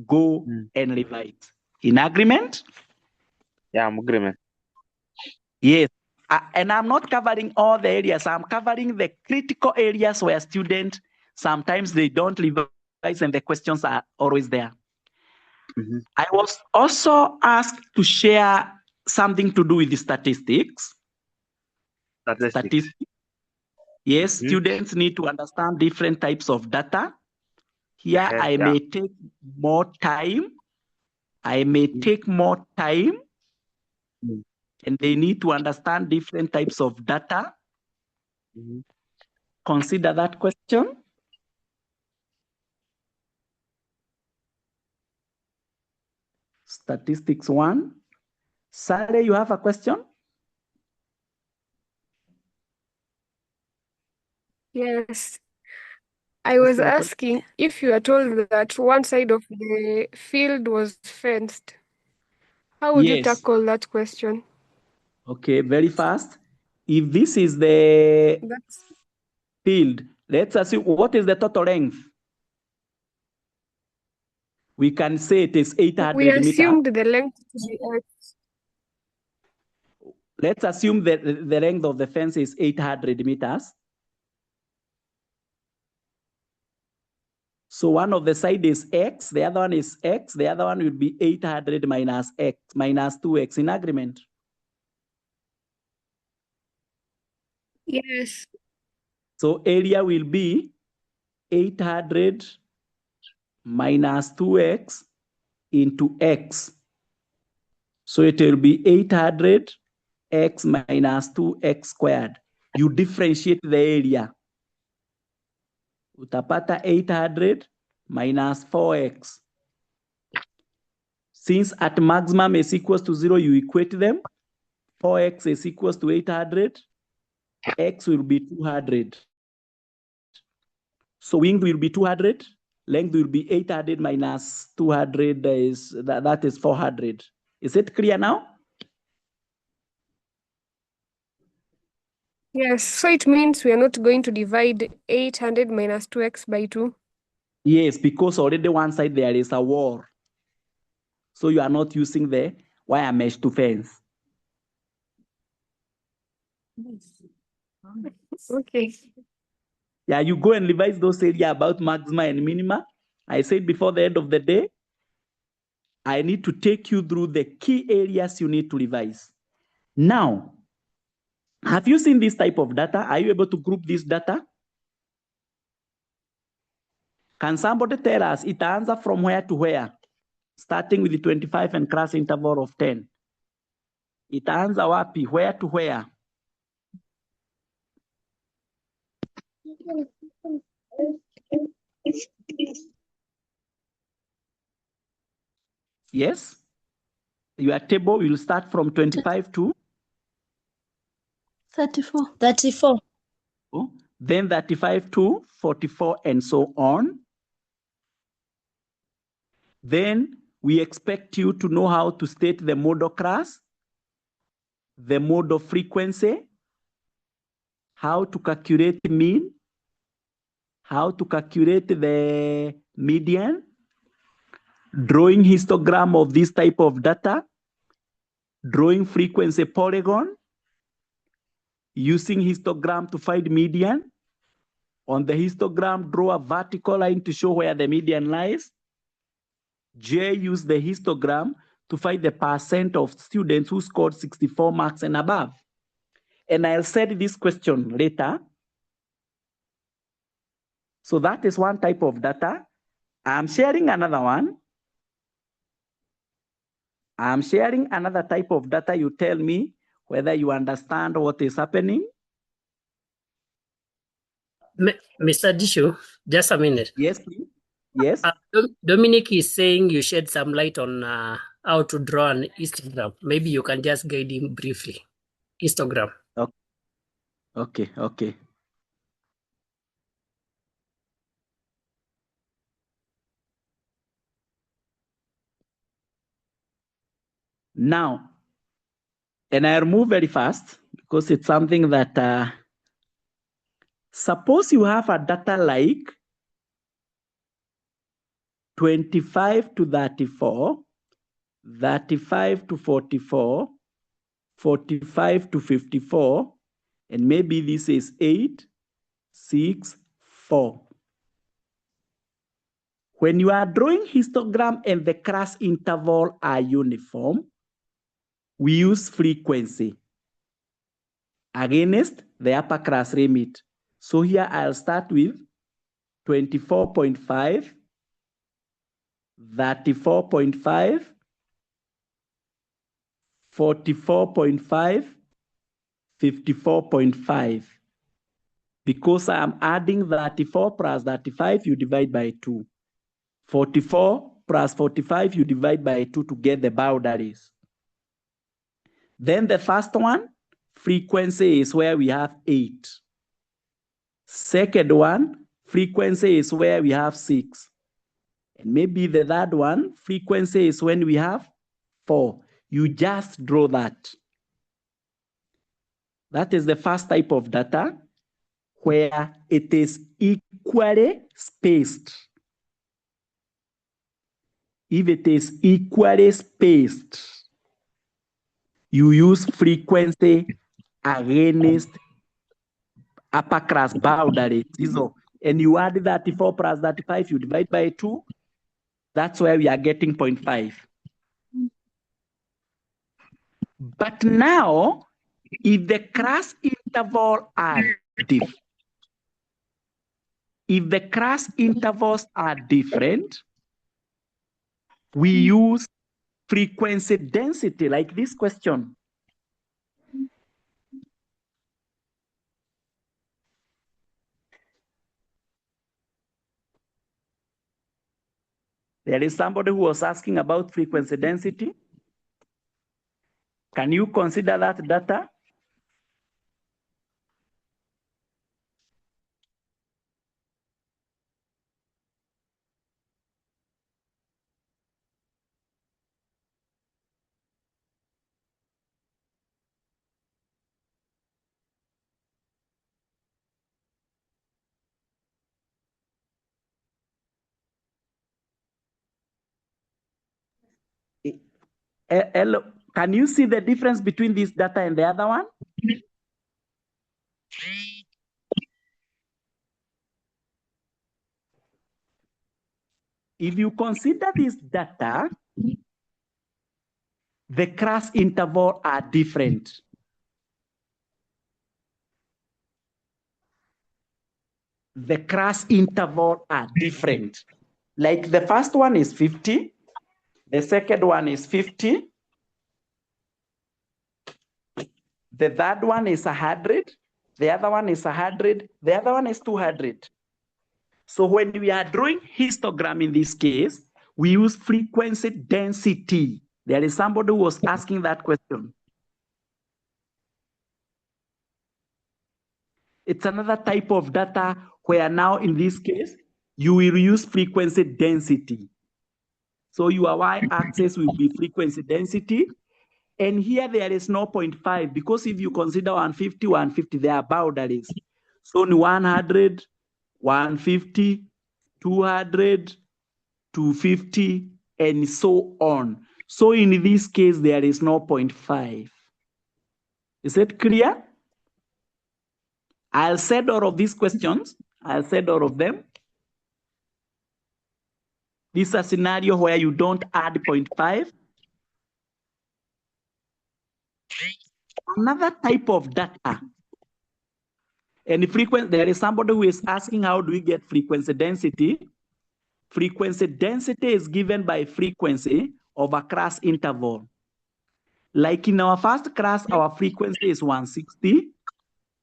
Go and revise. In agreement? Yeah, I'm agreement. Yes. And I'm not covering all the areas. I'm covering the critical areas where students, sometimes they don't revise and the questions are always there. I was also asked to share something to do with the statistics. Statistics. Yes, students need to understand different types of data. Here, I may take more time. And they need to understand different types of data. Consider that question. Statistics 1. Sally, you have a question? Yes. I was asking if you are told that one side of the field was fenced, how would you Yes. tackle that question? Okay, very fast. If this is the field, let's assume, what is the total length? We can say it is 800 We meters. assumed the length to be X. Let's assume that the length of the fence is 800 meters. So one of the side is X, the other one is X, the other one will be 800 minus X, minus 2X in agreement. Yes. So area will be 800 minus 2X into X. So it will be 800 X minus 2X squared. You differentiate the area. Utapata 800 minus 4X. Since at maximum is equals to 0, you equate them. 4X is equals to 800. X will be 200. So width will be 200. Length will be 800 minus 200 that is 400. Is it clear now? Yes. So it means we are not going to divide 800 minus 2x by 2. Yes, because already one side there is a wall. So you are not using the wire mesh to fence. Okay. Yeah, you go and revise those areas about maxima and minima. I said before the end of the day, I need to take you through the key areas you need to revise. Now, have you seen this type of data? Are you able to group this data? Can somebody tell us it answers from where to where? Starting with the 25 and class interval of 10. It answers wapi, where to where? Yes? Your table will start from 25 to 34. 34. Then 35 to 44 and so on. Then we expect you to know how to state the mode of class, the mode of frequency, how to calculate mean, how to calculate the median, drawing histogram of this type of data, drawing frequency polygon, using histogram to find median. On the histogram, draw a vertical line to show where the median lies. J, use the histogram to find the percent of students who scored 64 marks and above. And I'll set this question later. So that is one type of data. I'm sharing another one. I'm sharing another type of data. You tell me whether you understand what is happening. Mr. Dishu, just a minute. Yes, please. Yes. Dominic is saying you shed some light on how to draw an histogram. Maybe you can just guide him briefly. Histogram. Okay. Now, and I remove very fast because it's something that, suppose you have a data like 25 to 34, 35 to 44, 45 to 54, and maybe this is 8, 6, 4. When you are drawing histogram and the class interval are uniform, we use frequency against the upper class limit. So here I'll start with 24.5, 34.5, 44.5, 54.5. Because I'm adding 34 plus 35, you divide by 2. 44 plus 45, you divide by 2 to get the boundaries. Then the first one, frequency, is where we have 8. Second one, frequency is where we have 6. And maybe the third one, frequency is when we have 4. You just draw that. That is the first type of data where it is equally spaced. If it is equally spaced, you use frequency against upper class boundaries. And you add 34 plus 35, you divide by 2. That's where we are getting 0.5. But now, if the class interval are different, if the class intervals are different, we use frequency density, like this question. There is somebody who was asking about frequency density. Can you consider that data? Hello, can you see the difference between this data and the other one? If you consider this data, the class interval are different. The class interval are different. Like the first one is 50, the second one is 50, the third one is 100, the other one is 100, the other one is 200. So when we are drawing histogram in this case, we use frequency density. There is somebody who was asking that question. It's another type of data where now in this case, you will use frequency density. So your y-axis will be frequency density. And here there is no 0.5 because if you consider 150, 150, they are boundaries. So 100, 150, 200, 250, and so on. So in this case, there is no 0.5. Is it clear? I'll set all of these questions. I'll set all of them. This is a scenario where you don't add 0.5. Another type of data. And there is somebody who is asking how do we get frequency density? Frequency density is given by frequency of a class interval. Like in our first class, our frequency is 160,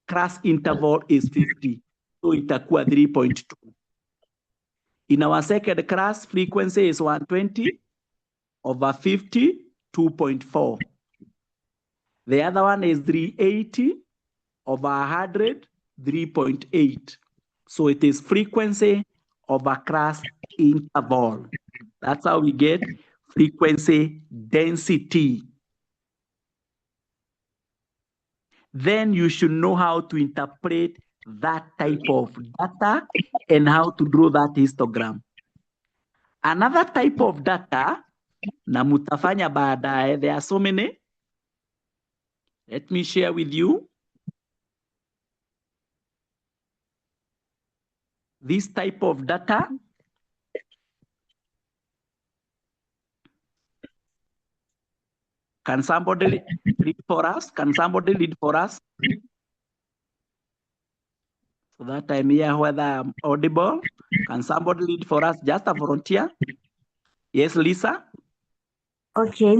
class interval is 50, so itakuwa 3.2. In our second class, frequency is 120 over 50, 2.4. The other one is 380 over 100, 3.8. So it is frequency over class interval. That's how we get frequency density. Then you should know how to interpret that type of data and how to draw that histogram. Another type of data, na mutafanya baadaye, there are so many. Let me share with you. This type of data. Can somebody read for us? Can somebody read for us? So that I'm here whether I'm audible. Can somebody read for us? Just a volunteer. Yes, Lisa? Okay.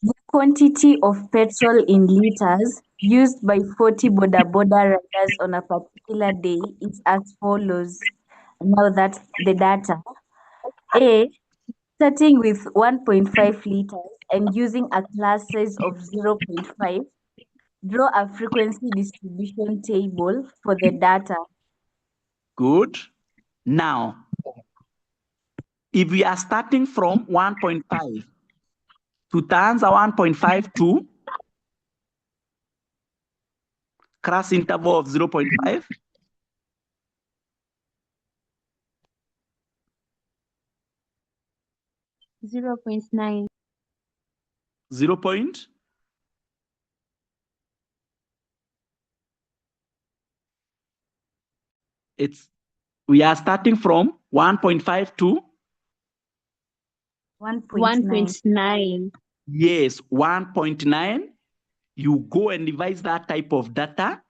The quantity of petrol in liters used by 40 boda riders on a particular day is as follows. Now that's the data. A, starting with 1.5 liters and using a class size of 0.5, draw a frequency distribution table for the data. Good. Now, if we are starting from 1.5 to answer 1.52, class interval of 0.5. 0.9. 0 point. We are starting from 1.5 to 1.9. Yes, 1.9. You go and devise that type of data.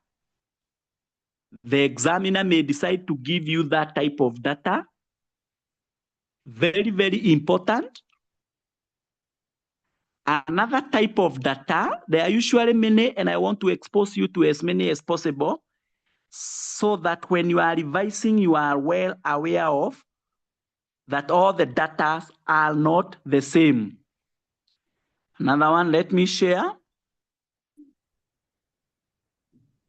The examiner may decide to give you that type of data. Very, very important. Another type of data, there are usually many, and I want to expose you to as many as possible, so that when you are revising, you are well aware of that all the data are not the same. Another one, let me share.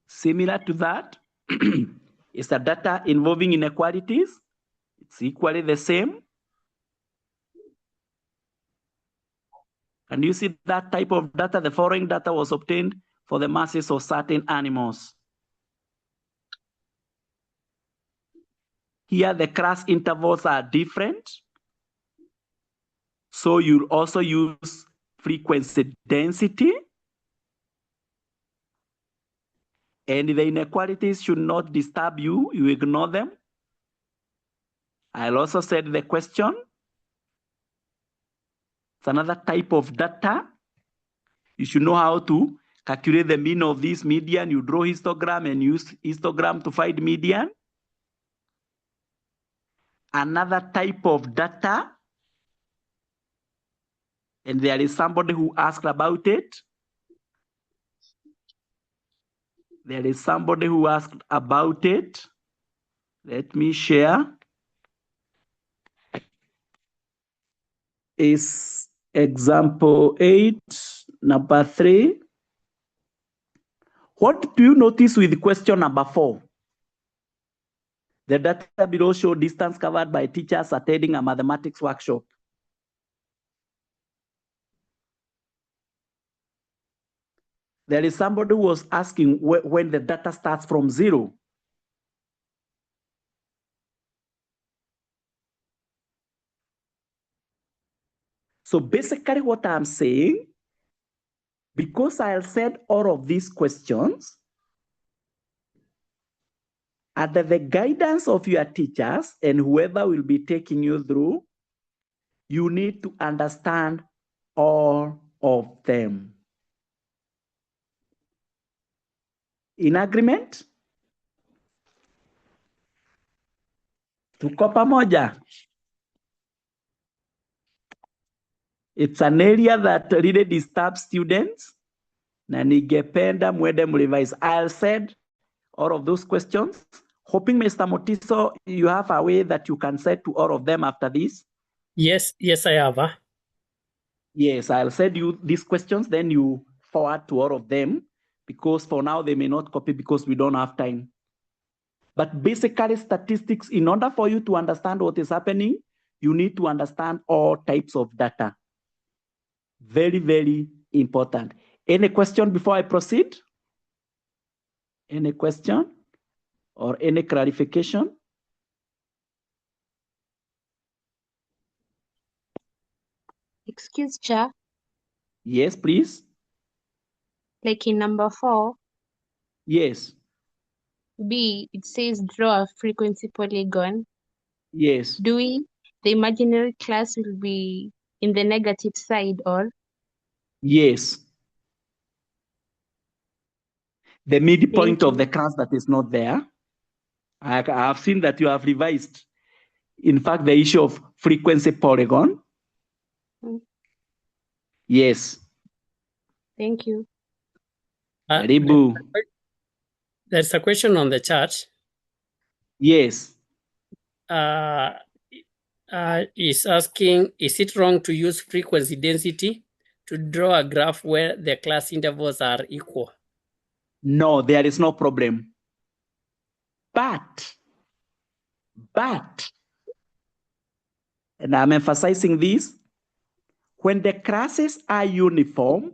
Similar to that, is the data involving inequalities. It's equally the same. And you see that type of data, the following data was obtained for the masses of certain animals. Here, the class intervals are different. So you'll also use frequency density. And the inequalities should not disturb you. You ignore them. I'll also set the question. It's another type of data. You should know how to calculate the mean of this median. You draw histogram and use histogram to find median. Another type of data, and there is somebody who asked about it. There is somebody who asked about it. Let me share. Is example 8, number 3. What do you notice with question number 4? The data below show distance covered by teachers attending a mathematics workshop. There is somebody who was asking when the data starts from 0. So basically what I'm saying, because I'll set all of these questions, under the guidance of your teachers and whoever will be taking you through, you need to understand all of them. In agreement? Tuko pamoja? It's an area that really disturbs students. Na ningependa mwende mrevise. I'll send all of those questions. Hoping, Mr. Motiso, you have a way that you can set to all of them after this. Yes, I have. Yes, I'll send you these questions, then you forward to all of them, because for now they may not copy because we don't have time. But basically statistics, in order for you to understand what is happening, you need to understand all types of data. Very, very important. Any question before I proceed? Any question or any clarification? Excuse, Chair. Yes, please. Like in number 4. Yes. B, it says draw a frequency polygon. Yes. The imaginary class will be in the negative side, or? Yes. The midpoint of the class that is not there. I have seen that you have revised. In fact, the issue of frequency polygon. Yes. Thank you. There's a question on the chat. Yes. Is asking, is it wrong to use frequency density to draw a graph where the class intervals are equal? No, there is no problem. But But, and I'm emphasizing this, when the classes are uniform,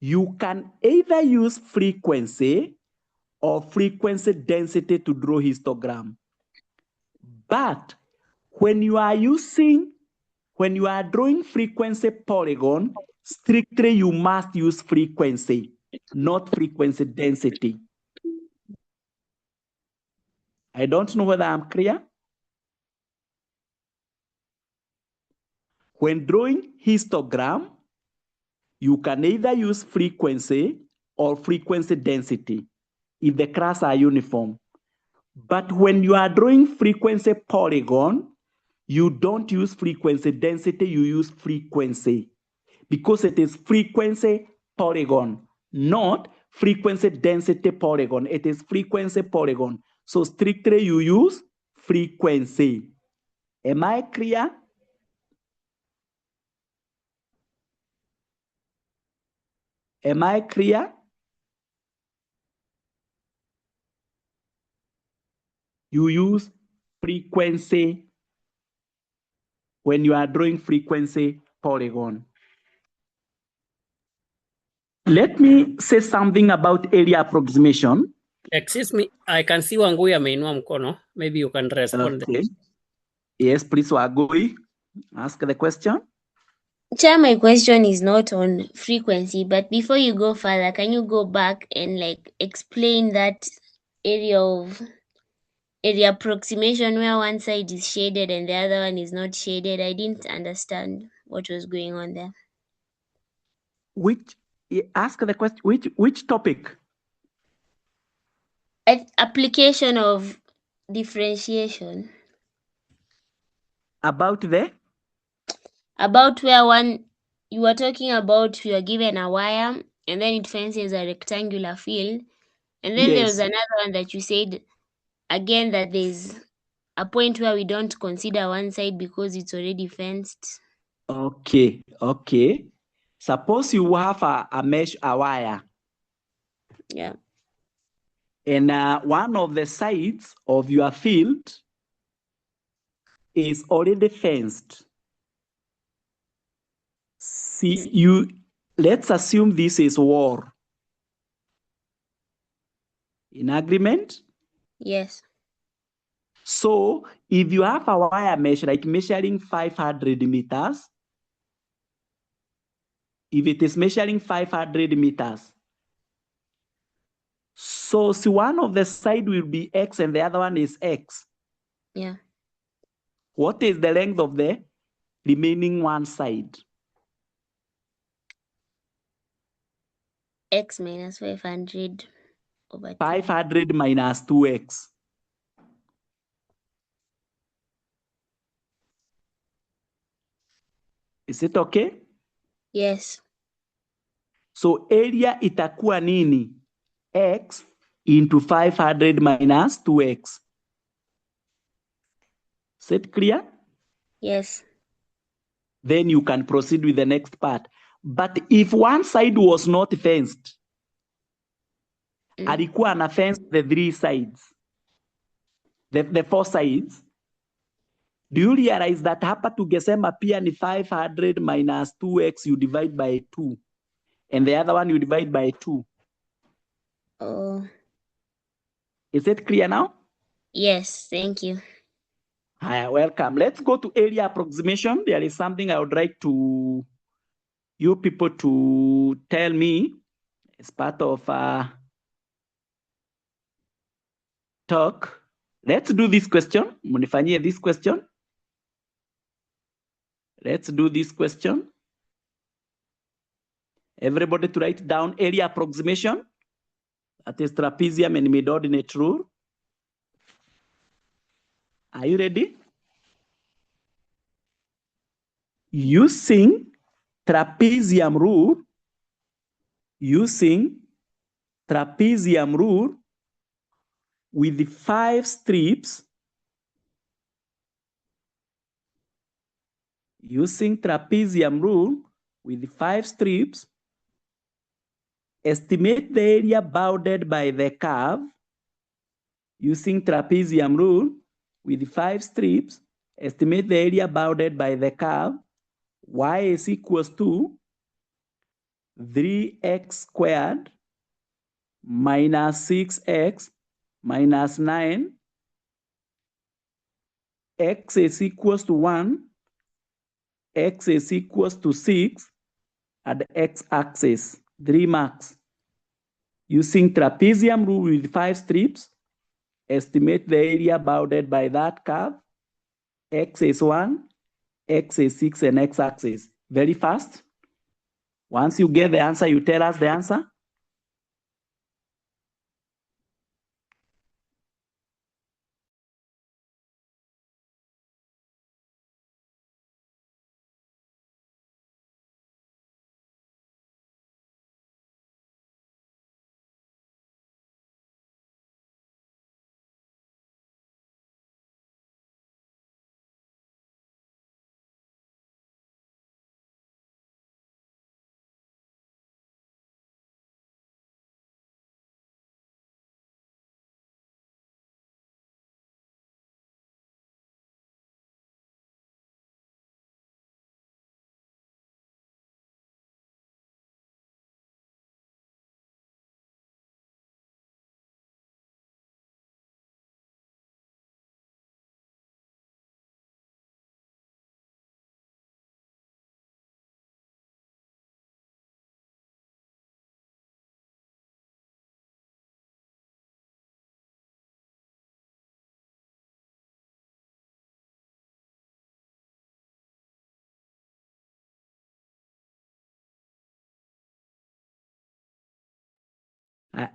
you can either use frequency or frequency density to draw histogram. But when you are drawing frequency polygon, strictly you must use frequency, not frequency density. I don't know whether I'm clear. When drawing histogram, you can either use frequency or frequency density if the classes are uniform. But when you are drawing frequency polygon, you don't use frequency density, you use frequency, because it is frequency polygon, not frequency density polygon. It is frequency polygon. So strictly you use frequency. Am I clear? Am I clear? You use frequency when you are drawing frequency polygon. Let me say something about area approximation. Excuse me, I can see Wangui ameinua mkono. Maybe you can respond. Okay. Yes, please, Wangui, ask the question. Chair, my question is not on frequency, but before you go further, can you go back and like explain that area approximation where one side is shaded and the other one is not shaded? I didn't understand what was going on there. Ask the question, which topic? Application of differentiation. About where you were talking about, you are given a wire and then it fences a rectangular field. And then there was another one that you said again that there's a point where we don't consider one side because it's already fenced. Okay. Suppose you have a wire. Yeah. And one of the sides of your field is already fenced. Let's assume this is war. In agreement? Yes. So if you have a wire mesh like measuring 500 meters, if it is measuring 500 meters, so one of the side will be X and the other one is X. Yeah. What is the length of the remaining one side? X minus 500 over 2. 500 minus 2X. Is it okay? Yes. So area itakuwa nini? X into 500 minus 2X. Is it clear? Yes. Then you can proceed with the next part. But if one side was not fenced, alikuwa ana fence the 3 sides, the 4 sides, do you realize that hapa tungesema pia ni 500 minus 2X you divide by 2, and the other one you divide by 2. Oh. Is it clear now? Yes, thank you. Hi, welcome. Let's go to area approximation. There is something I would like you people to tell me as part of talk. Let's do this question. Munifanyie this question. Let's do this question. Everybody to write down area approximation. That is trapezium and mid-ordinate rule. Are you ready? Using trapezium rule, with the 5 strips, estimate the area bounded by the curve using trapezium rule. with 5 strips, estimate the area bounded by the curve. Y is equals to 3x squared minus 6x minus 9. X is equals to 1. X is equals to 6 at the x-axis, 3 marks. Using trapezium rule with 5 strips, estimate the area bounded by that curve. X is 1, X is 6, and x-axis. Very fast. Once you get the answer, you tell us the answer.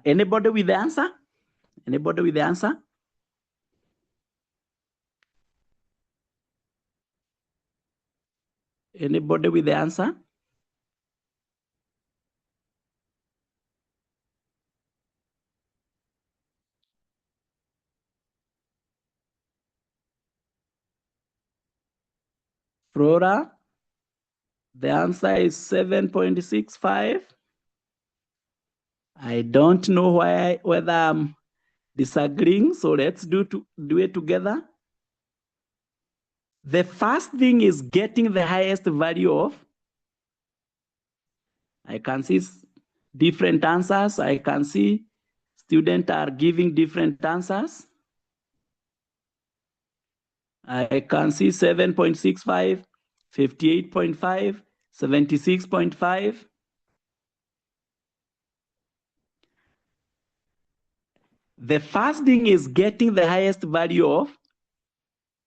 Anybody with the answer? Anybody with the answer? Anybody with the answer? Flora, the answer is 7.65. I don't know whether I'm disagreeing, so let's do it together. The first thing is getting the highest value of. I can see different answers. I can see students are giving different answers. I can see 7.65, 58.5, 76.5. The first thing is getting the highest value of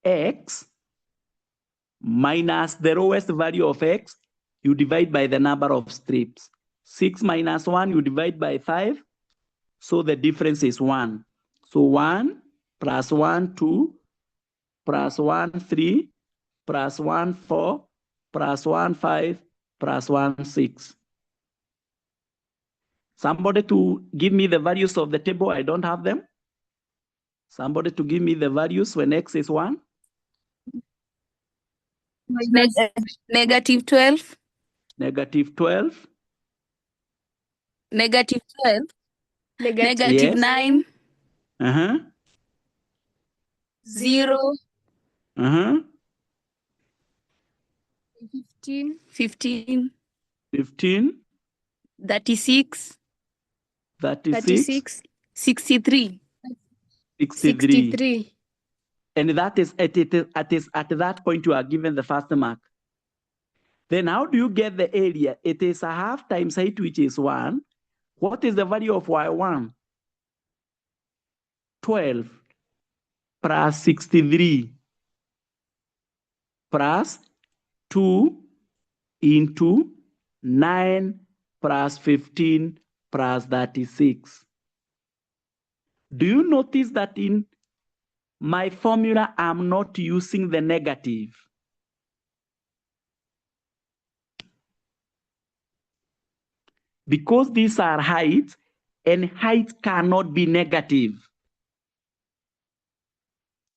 x minus the lowest value of x. You divide by the number of strips. 6 minus 1, you divide by 5. So the difference is 1. So 1 plus 1, 2, plus 1, 3, plus 1, 4, plus 1, 5, plus 1, 6. Somebody to give me the values of the table. I don't have them. Somebody to give me the values when x is 1. Negative 12. Negative 12. Negative 12. Negative Yes. 9. 0. 15. 15. 15. 36. 36. 63. 63. And that is at that point you are given the first mark. Then how do you get the area? It is a half times height, which is 1. What is the value of y1? 12 plus 63 plus 2 into 9 plus 15 plus 36. Do you notice that in my formula, I'm not using the negative? Because these are heights, and height cannot be negative.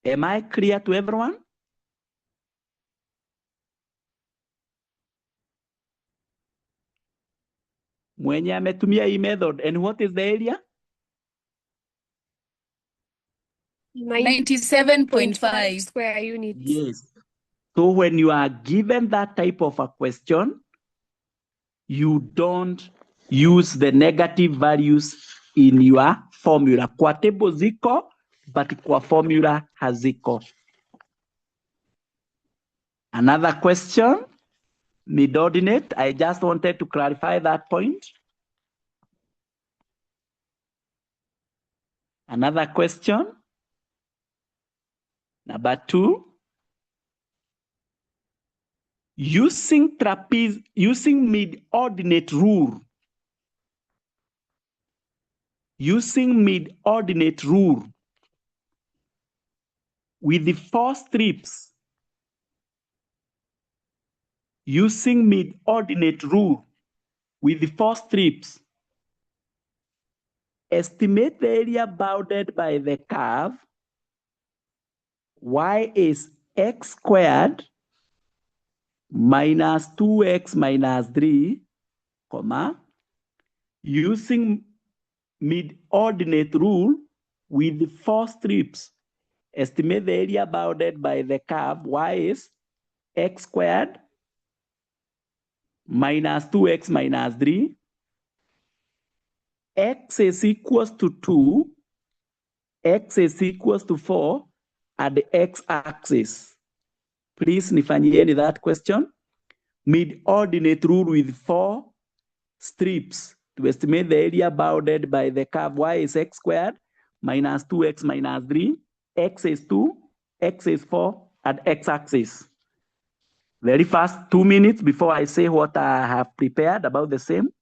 Am I clear to everyone? Mwenye ametumia hii method, and what is the area? 97.5 square units. Yes. So when you are given that type of a question, you don't use the negative values in your formula. Kwa table ziko, but kwa formula haziko. Another question, mid-ordinate. I just wanted to clarify that point. Another question, number 2. Using mid-ordinate rule. Using mid-ordinate rule with the 4 strips. Using mid-ordinate rule with the 4 strips. Estimate the area bounded by the curve. Y is x squared minus 2x minus 3, comma, using mid-ordinate rule with the 4 strips. Estimate the area bounded by the curve. Y is x squared minus 2x minus 3. X is equals to 2. X is equals to 4 at the x-axis. Please nifanyieni that question. Mid-ordinate rule with 4 strips to estimate the area bounded by the curve. Y is x squared minus 2x minus 3. X is 2, x is 4 at x-axis. Very fast, 2 minutes before I say what I have prepared about the same.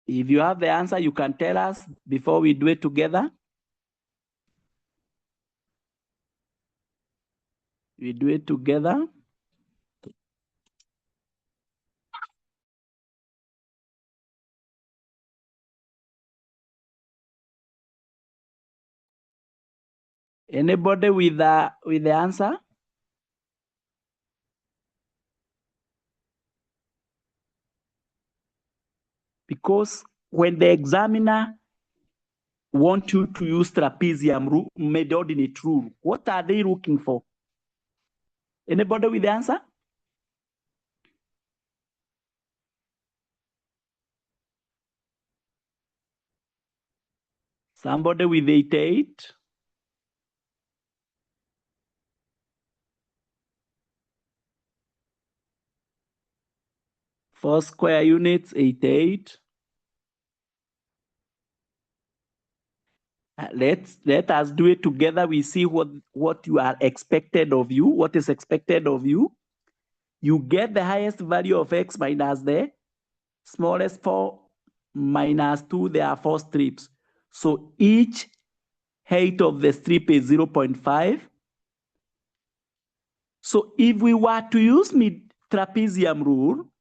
If you have the answer, you can tell us before we do it together. We do it together. Anybody with the answer? Because when the examiner wants you to use trapezium mid-ordinate rule, what are they looking for? Anybody with the answer? Somebody with 88? For square units, 88. Let us do it together. We see what you are expected of you, what is expected of you. You get the highest value of x minus the smallest 4 minus 2. There are 4 strips. So each height of the strip is 0.5. So if we were to use trapezium rule,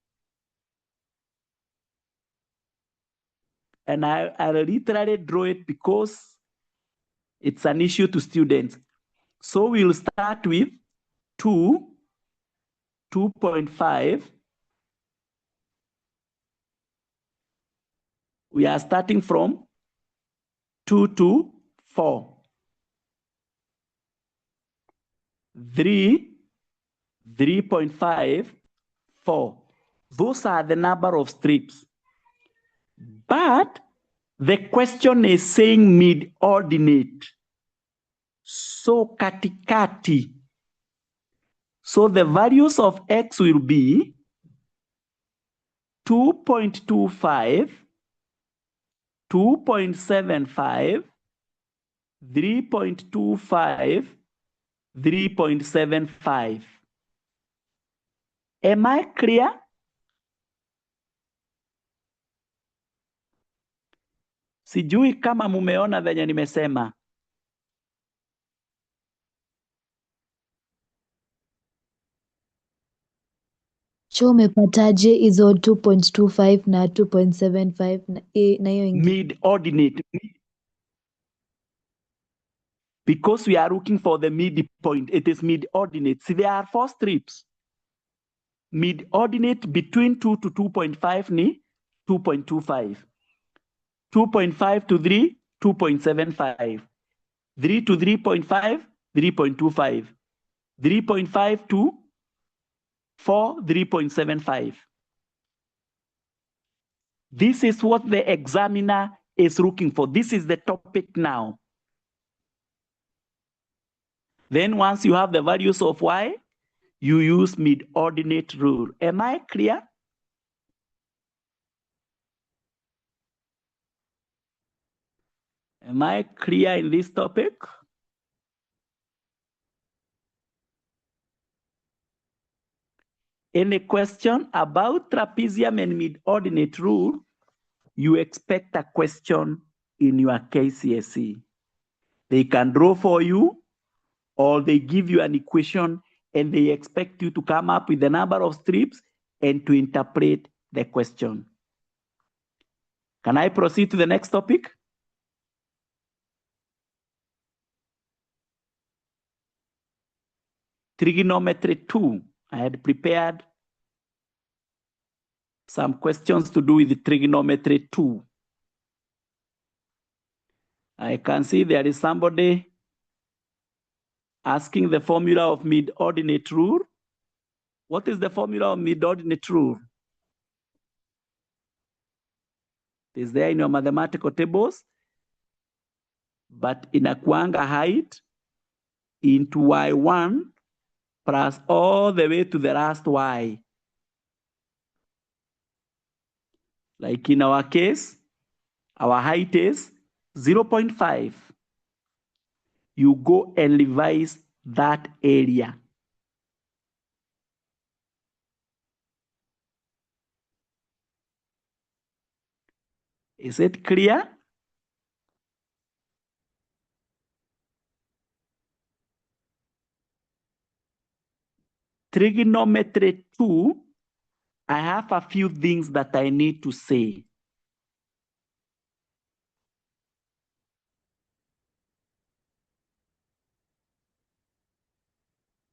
and I'll literally draw it because it's an issue to students. So we'll start with 2.5. We are starting from 2 to 4. 3.5, 4. Those are the number of strips. But the question is saying mid-ordinate. So katikati. So the values of x will be 2.25, 2.75, 3.25, 3.75. Am I clear? Sijui kama mumeona venye nimesema. Cho umepataje hizo 2.25 na 2.75 na hiyo ingine? Mid ordinate. Because we are looking for the midpoint, it is mid ordinate. See, there are 4 strips. Mid ordinate between 2 to 2.5 ni 2.25. 2.5 to 3, 2.75. 3 to 3.5, 3.25. 3.5 to 4, 3.75. This is what the examiner is looking for. This is the topic now. Then once you have the values of y, you use mid-ordinate rule. Am I clear? Am I clear in this topic? Any question about trapezium and mid-ordinate rule? You expect a question in your KCSE. They can draw for you, or they give you an equation and they expect you to come up with the number of strips and to interpret the question. Can I proceed to the next topic? Trigonometry 2. I had prepared some questions to do with the trigonometry 2. I can see there is somebody asking the formula of mid-ordinate rule. What is the formula of mid-ordinate rule? Is there in your mathematical tables? But inakuanga height into y1 plus all the way to the last y. Like in our case, our height is 0.5. You go and revise that area. Is it clear? Trigonometry 2, I have a few things that I need to say.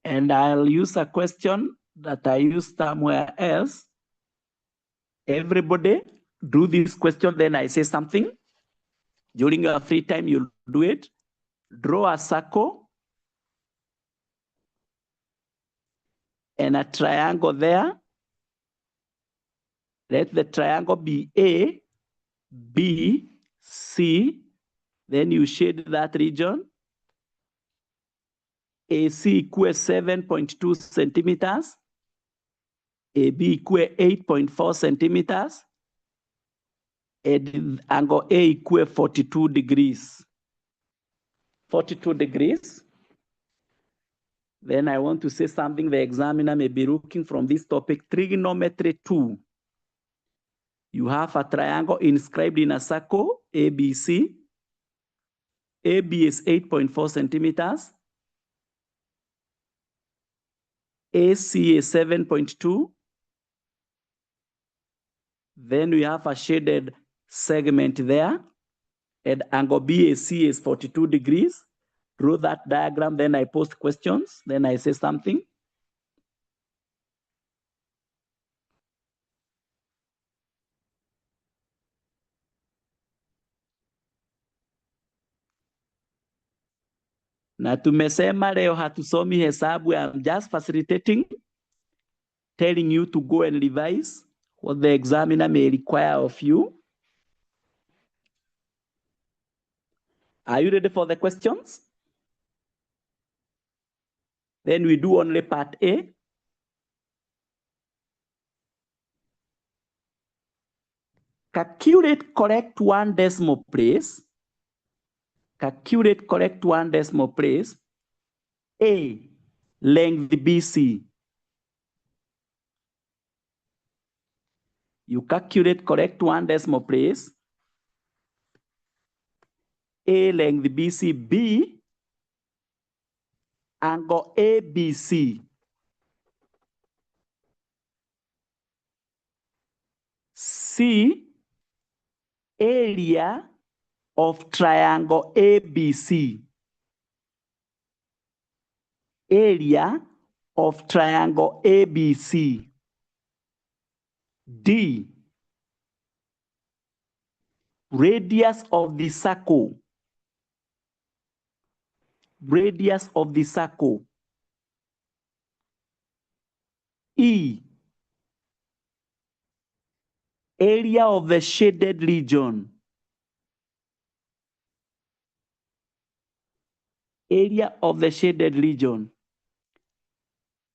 And I'll use a question that I used somewhere else. Everybody do this question, then I say something. During your free time, you'll do it. Draw a circle and a triangle there. Let the triangle be A, B, C. Then you shade that region. AC equals 7.2 centimeters. AB equals 8.4 centimeters. And angle A equals 42 degrees. 42 degrees. Then I want to say something the examiner may be looking from this topic, trigonometry 2. You have a triangle inscribed in a circle, ABC. AB is 8.4 centimeters. AC is 7.2. Then we have a shaded segment there. And angle BAC is 42 degrees. Draw that diagram, then I post questions, then I say something. Na tumesema leo hatusomi hesabu, I'm just facilitating, telling you to go and revise what the examiner may require of you. Are you ready for the questions? Then we do only part A. Calculate correct one decimal place. Calculate correct one decimal place. A, length BC. You calculate correct one decimal place. A, length BC. B, angle ABC. C, area of triangle ABC. Area of triangle ABC. D, radius of the circle. Radius of the circle. E, area of the shaded region. Area of the shaded region.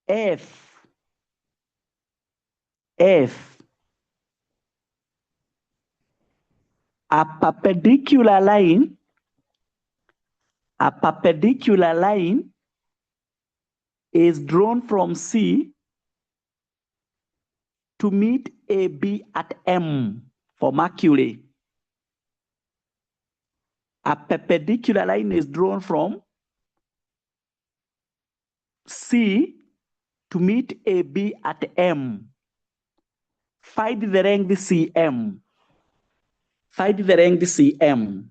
F, a perpendicular line is drawn from C to meet AB at M for Mercury. A perpendicular line is drawn from C to meet AB at M. Find the length CM. Find the length CM.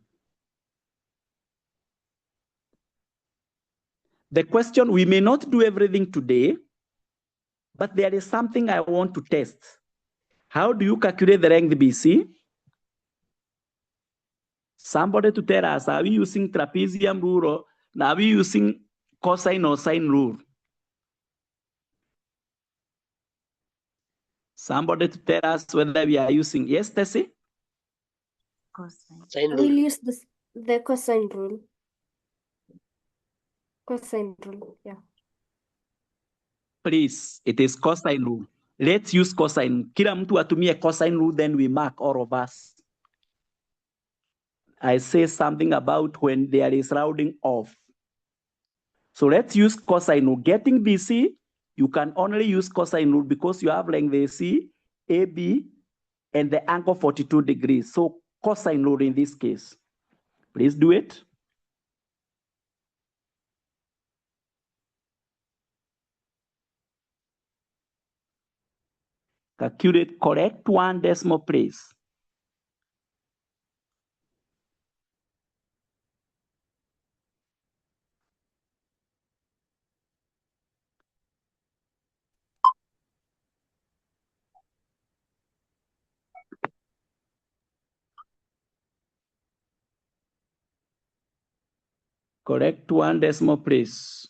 The question, we may not do everything today, but there is something I want to test. How do you calculate the length BC? Somebody to tell us, are we using trapezium rule or are we using cosine or sine rule? Somebody to tell us whether we are using, yes, Tessie? We'll use the cosine rule. Cosine rule, yeah. Please, it is cosine rule. Let's use cosine. Kila mtu atumie cosine rule, then we mark all of us. I say something about when there is rounding off. So let's use cosine rule. Getting BC, you can only use cosine rule because you have length AC, AB, and the angle 42 degrees. So cosine rule in this case. Please do it. Calculate correct one decimal place. Correct one decimal place.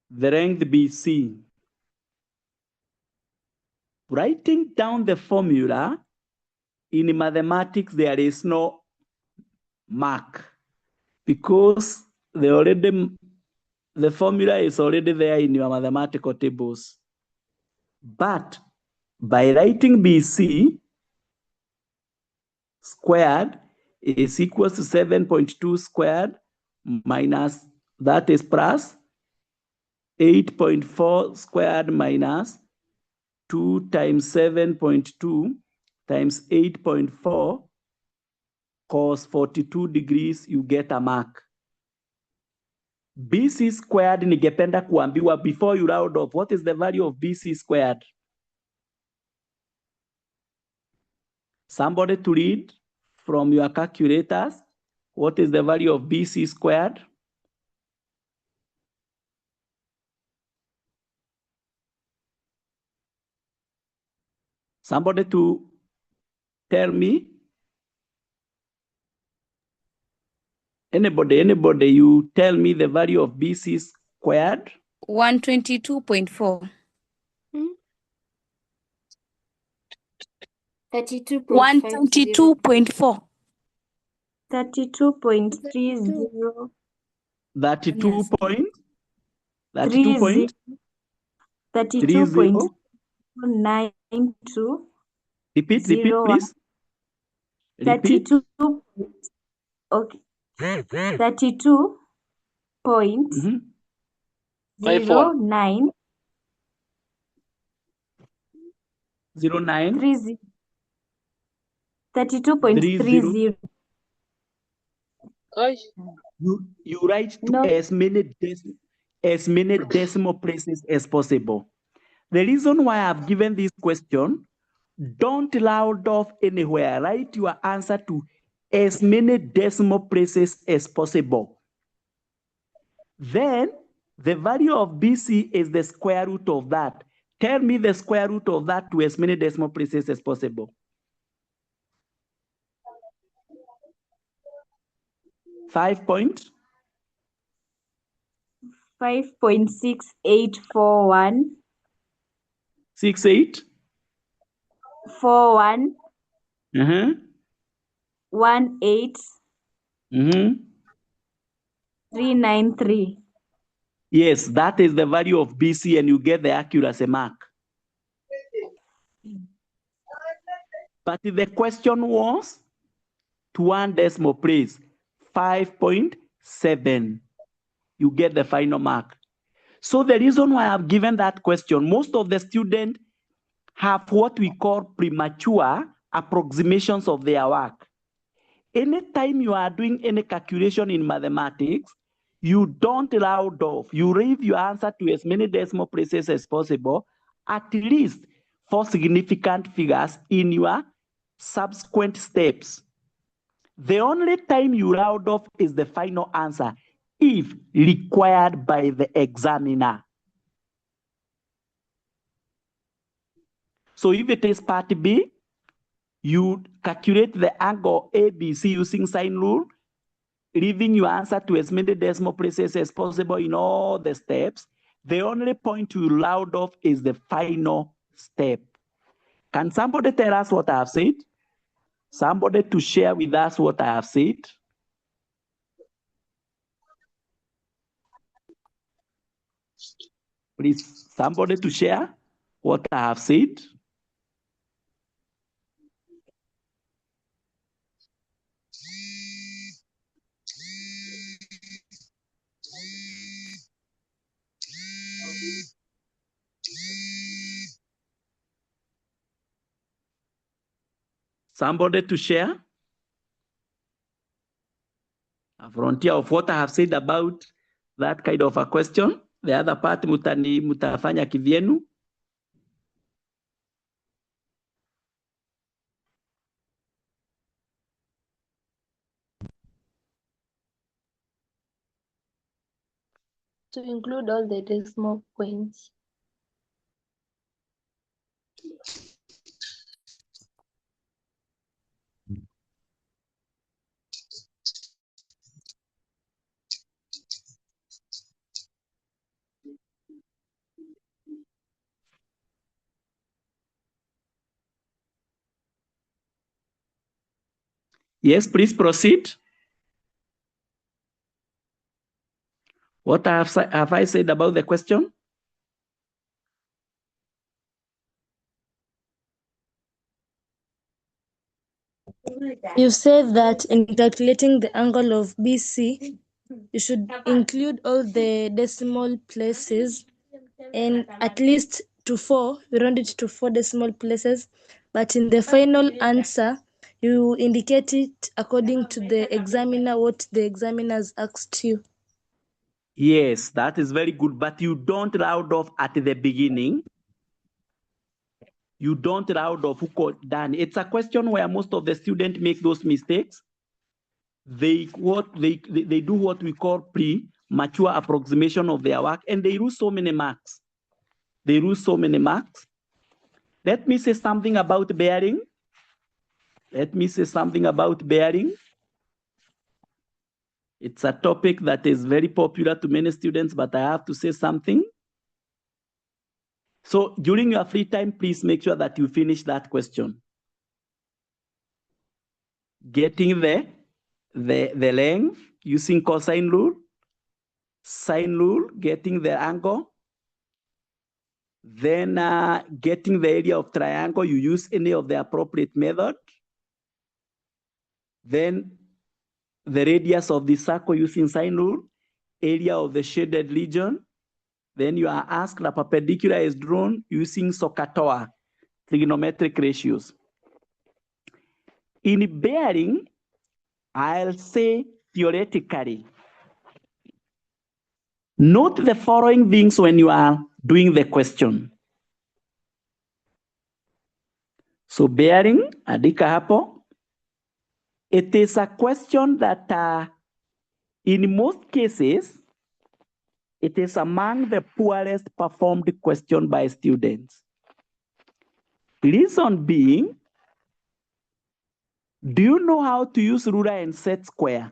The length BC. Writing down the formula, in mathematics, there is no mark because the formula is already there in your mathematical tables. But by writing BC squared is equals to 7.2 squared minus, that is plus 8.4 squared minus 2 times 7.2 times 8.4 cos 42 degrees, you get a mark. BC squared ningependa kuambiwa before you round off, what is the value of BC squared? Somebody to read from your calculators, what is the value of BC squared? Somebody to tell me. Anybody, you tell me the value of BC squared? 122.4. 32.50. 122.4. 32.30. 32 Yes. point? 32 point? 32.92. Repeat, please. Repeat. 32. Okay. 32 point 09. 09. 30. 32.30. You write to as many decimal places as possible. The reason why I've given this question, don't round off anywhere. Write your answer to as many decimal places as possible. Then the value of BC is the square root of that. Tell me the square root of that to as many decimal places as possible. 5.6841. 68. 41. 18. 393. Yes, that is the value of BC, and you get the accuracy mark. But the question was to one decimal place, 5.7. You get the final mark. So the reason why I've given that question, most of the students have what we call premature approximations of their work. Anytime you are doing any calculation in mathematics, you don't round off. You leave your answer to as many decimal places as possible, at least 4 significant figures in your subsequent steps. The only time you round off is the final answer, if required by the examiner. So if it is part B, you calculate the angle ABC using sine rule, leaving your answer to as many decimal places as possible in all the steps. The only point you round off is the final step. Can somebody tell us what I have said? Somebody to share with us what I have said? Please, somebody to share what I have said? Somebody to share a frontier of what I have said about that kind of a question. The other part mutafanya kivyenu. To include all the decimal points. Yes, please proceed. What have I said about the question? You said that in calculating the angle of BC, you should include all the decimal places and at least to 4, you round it to 4 decimal places. But in the final answer, you indicate it according to the examiner, what the examiner has asked you. Yes, that is very good, but you don't round off at the beginning. You don't round off done. It's a question where most of the students make those mistakes. They do what we call premature approximation of their work, and they lose so many marks. They lose so many marks. Let me say something about bearing. Let me say something about bearing. It's a topic that is very popular to many students, but I have to say something. So during your free time, please make sure that you finish that question. Getting the the length using cosine rule, sine rule, getting the angle. Then getting the area of triangle, you use any of the appropriate method. Then the radius of the circle using sine rule, area of the shaded region. Then you are asked the perpendicular is drawn using SOHCAHTOA, trigonometric ratios. In bearing, I'll say theoretically, note the following things when you are doing the question. So bearing, andika hapo. It is a question that in most cases, it is among the poorest performed question by students. Reason being, do you know how to use ruler and set square?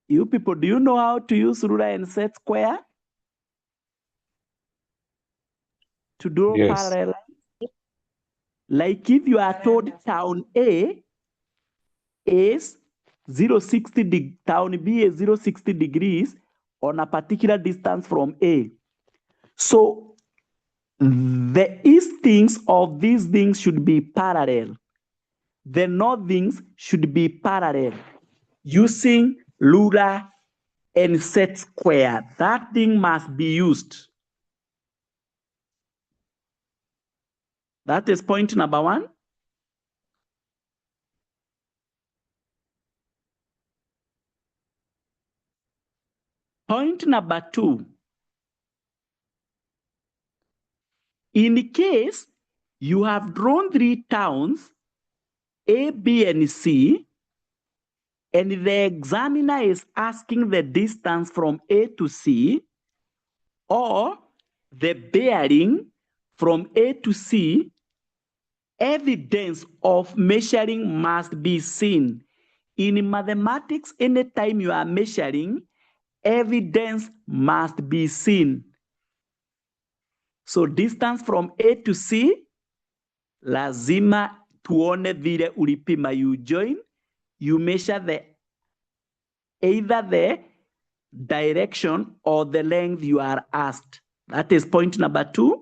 You people, do you know how to use ruler and set square? To draw parallel lines? Like if you are told town A is 060, town B is 060 degrees on a particular distance from A. So the eastings of these things should be parallel. The northings should be parallel. Using ruler and set square, that thing must be used. That is point number one. Point number two. In case you have drawn three towns, A, B, and C, and the examiner is asking the distance from A to C, or the bearing from A to C, evidence of measuring must be seen. In mathematics, anytime you are measuring, evidence must be seen. So distance from A to C, lazima tuone vile ulipima. You join, you measure either the direction or the length you are asked. That is point number two.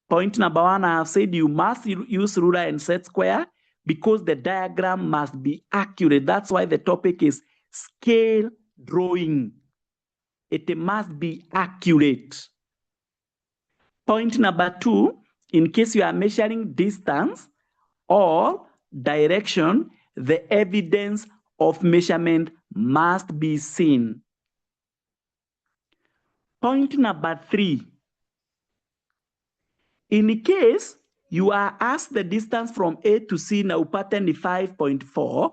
Point number one, I have said you must use ruler and set square because the diagram must be accurate. That's why the topic is scale drawing. It must be accurate. Point number two, in case you are measuring distance or direction, the evidence of measurement must be seen. Point number three, in case you are asked the distance from A to C na upate ni 5.4,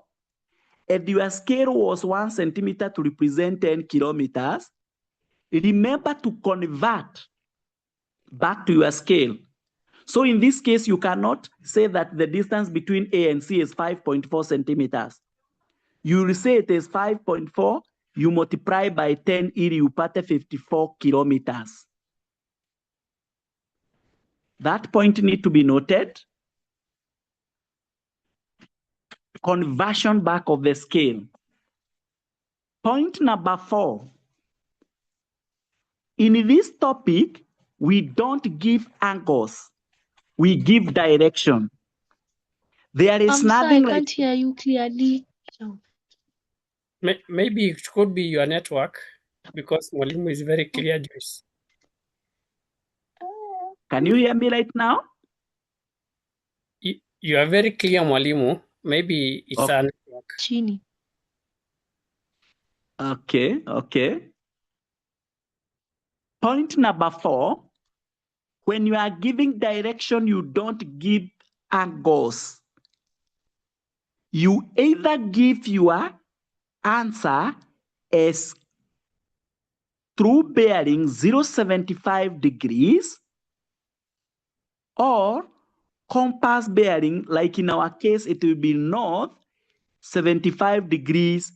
and your scale was 1 centimeter to represent 10 kilometers, remember to convert back to your scale. So in this case, you cannot say that the distance between A and C is 5.4 centimeters. You will say it is 5.4, you multiply by 10, you upate 54 kilometers. That point need to be noted. Conversion back of the scale. Point number four. In this topic, we don't give angles. We give direction. There is nothing I can't hear you clearly. Maybe it could be your network because Mwalimu is very clear, Joyce. Can you hear me right now? You are very clear, Mwalimu. Maybe it's a network. Chini. Okay. Point number four, when you are giving direction, you don't give angles. You either give your answer as true bearing 0.75 degrees or compass bearing, like in our case, it will be north 75 degrees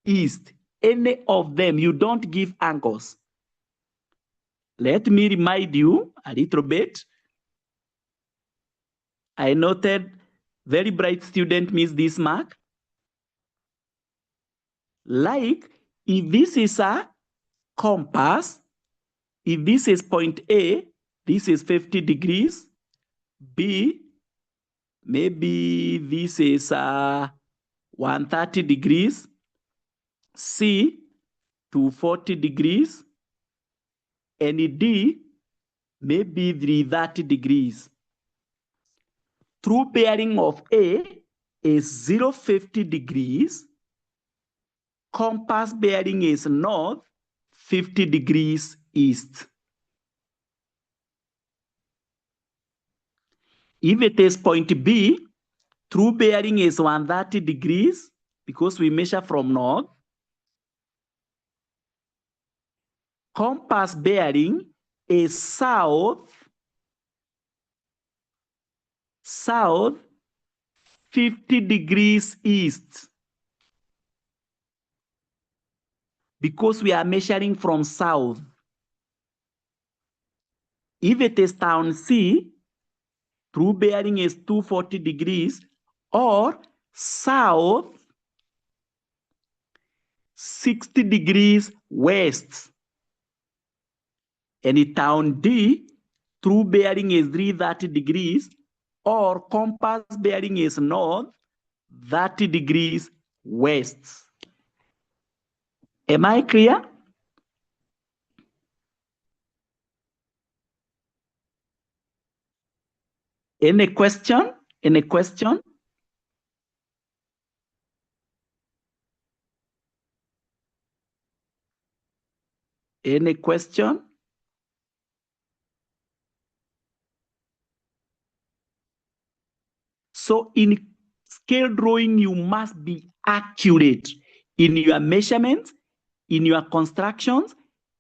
east. Any of them, you don't give angles. Let me remind you a little bit. I noted very bright student missed this mark. Like if this is a compass, if this is point A, this is 50 degrees. B, maybe this is 130 degrees. C, 240 degrees. And D, maybe 330 degrees. True bearing of A is 050 degrees. Compass bearing is north, 50 degrees east. If it is point B, true bearing is 130 degrees because we measure from north. Compass bearing is south, 50 degrees east. Because we are measuring from south. If it is town C, true bearing is 240 degrees or south 60 degrees west. And in town D, true bearing is 330 degrees or compass bearing is north 30 degrees west. Am I clear? Any question? Any question? Any question? So in scale drawing, you must be accurate in your measurements, in your constructions,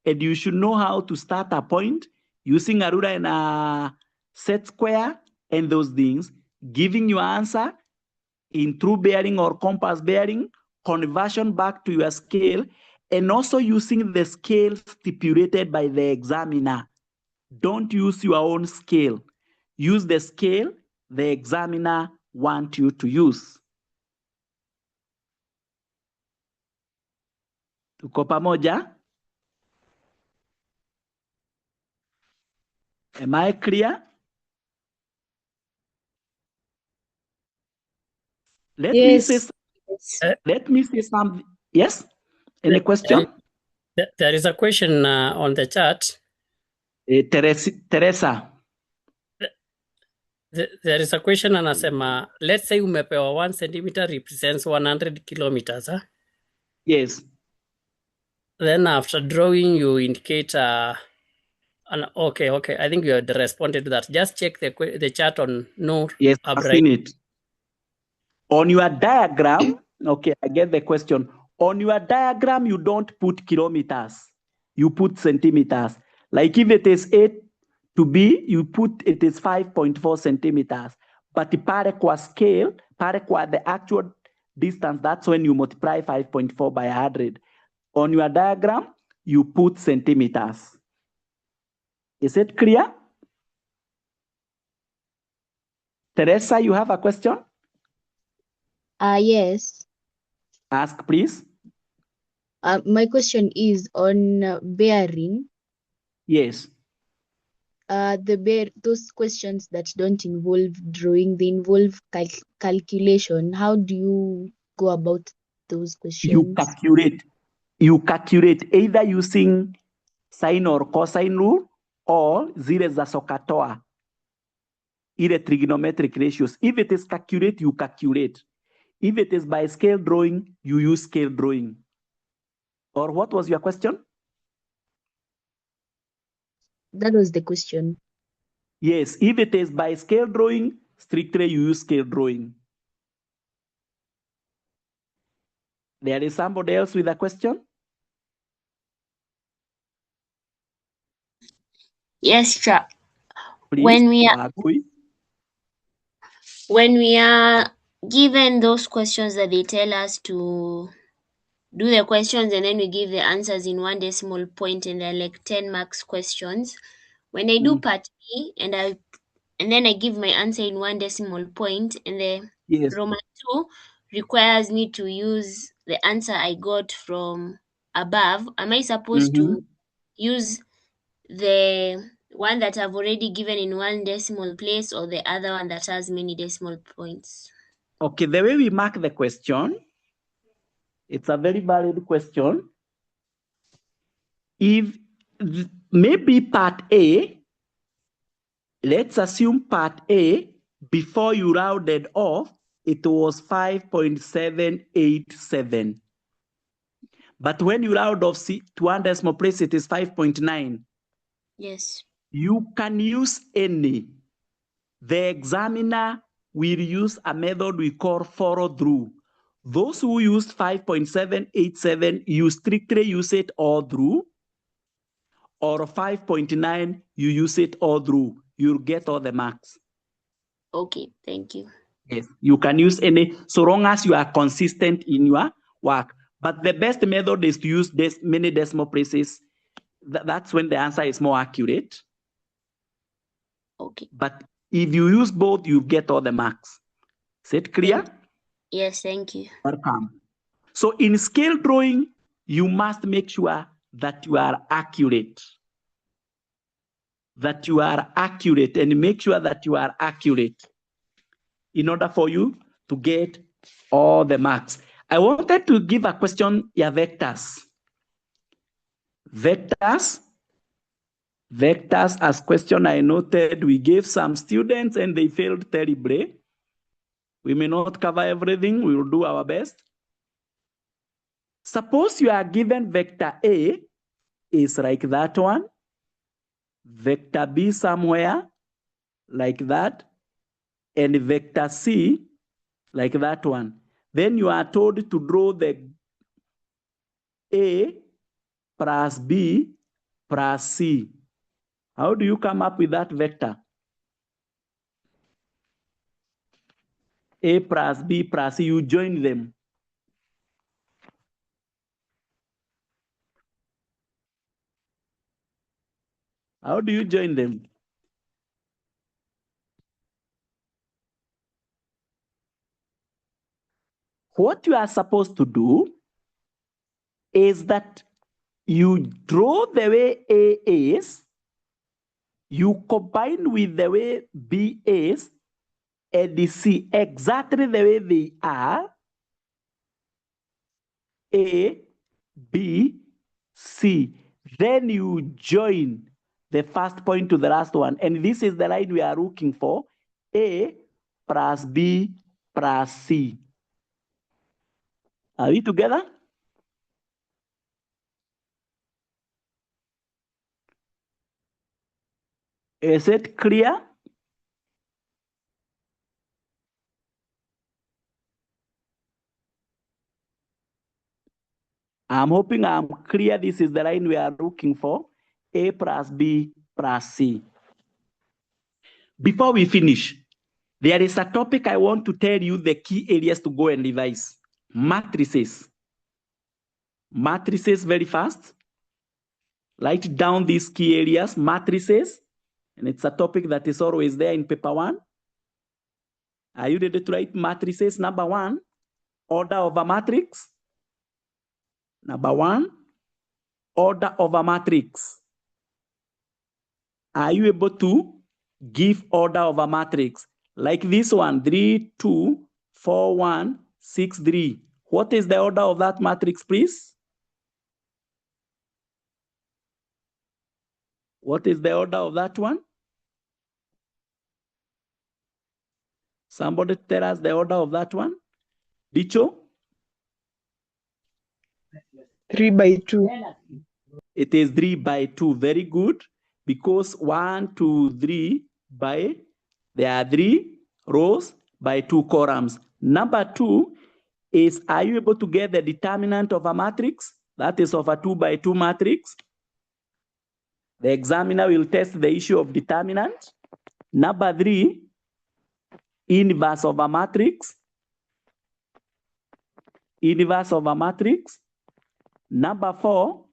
and you should know how to start a point using a ruler and a set square and those things, giving your answer in true bearing or compass bearing, conversion back to your scale, and also using the scale stipulated by the examiner. Don't use your own scale. Use the scale the examiner wants you to use. Tuko pamoja? Am I clear? Let me say something. Yes? Any question? There is a question on the chat. Teresa. There is a question anasema, let's say umepewa 1 centimeter represents 100 kilometers. Huh? Yes. Then after drawing, you indicate okay. I think you had responded to that. Just check the chart on Noor. Yes, I've seen it. On your diagram, okay, I get the question. On your diagram, you don't put kilometers. You put centimeters. Like if it is 8 to B, you put it is 5.4 centimeters. But pare kwa scale, pare kwa the actual distance, that's when you multiply 5.4 by 100. On your diagram, you put centimeters. Is it clear? Teresa, you have a question? Yes. Ask, please. My question is on bearing. Yes. Those questions that don't involve drawing, they involve calculation. How do you go about those questions? You calculate either using sine or cosine rule or zile za SOHCAHTOA, ile trigonometric ratios. If it is calculate, you calculate. If it is by scale drawing, you use scale drawing. Or what was your question? That was the question. Yes, if it is by scale drawing, strictly you use scale drawing. There is somebody else with a question? Yes, sure. Please, when we are given those questions that they tell us to do the questions and then we give the answers in 1 decimal point and they're like 10 marks questions. When I do part B and I and then I give my answer in 1 decimal point, and the Yes. Roman 2 requires me to use the answer I got from above. Am I supposed to use the one that I've already given in 1 decimal place, or the other one that has many decimal points? Okay, the way we mark the question, it's a very valid question. If maybe part A, let's assume part A, before you rounded off, it was 5.787. But when you round off to 1 decimal place, it is 5.9. Yes. You can use any. The examiner will use a method we call follow through. Those who used 5.787, you strictly use it all through, or 5.9, you use it all through. You'll get all the marks. Okay, thank you. Yes, you can use any, so long as you are consistent in your work. But the best method is to use many decimal places. That's when the answer is more accurate. Okay. But if you use both, you get all the marks. Is it clear? Yes, thank you. Welcome. So in scale drawing, you must make sure that you are accurate. That you are accurate, and make sure that you are accurate in order for you to get all the marks. I wanted to give a question, vectors. Vectors as question I noted, we gave some students and they failed terribly. We may not cover everything, we will do our best. Suppose you are given vector A is like that one, vector B somewhere like that, and vector C like that one. Then you are told to draw the A plus B plus C. How do you come up with that vector? A plus B plus C, you join them. How do you join them? What you are supposed to do is that you draw the way A is, you combine with the way B is, and you see exactly the way they are, A, B, C. Then you join the first point to the last one. And this is the line we are looking for, A plus B plus C. Are we together? Is it clear? I'm hoping I'm clear. This is the line we are looking for, A plus B plus C. Before we finish, there is a topic I want to tell you the key areas to go and revise. Matrices. Matrices very fast. Write down these key areas, matrices, and it's a topic that is always there in paper 1. Are you ready to write matrices? Number 1, order of a matrix. Number 1, order of a matrix. Are you able to give order of a matrix? Like this one, 3, 2, 4, 1, 6, 3. What is the order of that matrix, please? What is the order of that one? Somebody tell us the order of that one. Dicho? 3 by 2. It is 3 by 2. Very good. Because 1, 2, 3 by, there are 3 rows by 2 columns. Number 2 is, are you able to get the determinant of a matrix? That is of a 2 by 2 matrix. The examiner will test the issue of determinant. Number 3, inverse of a matrix. Inverse of a matrix. Number 4,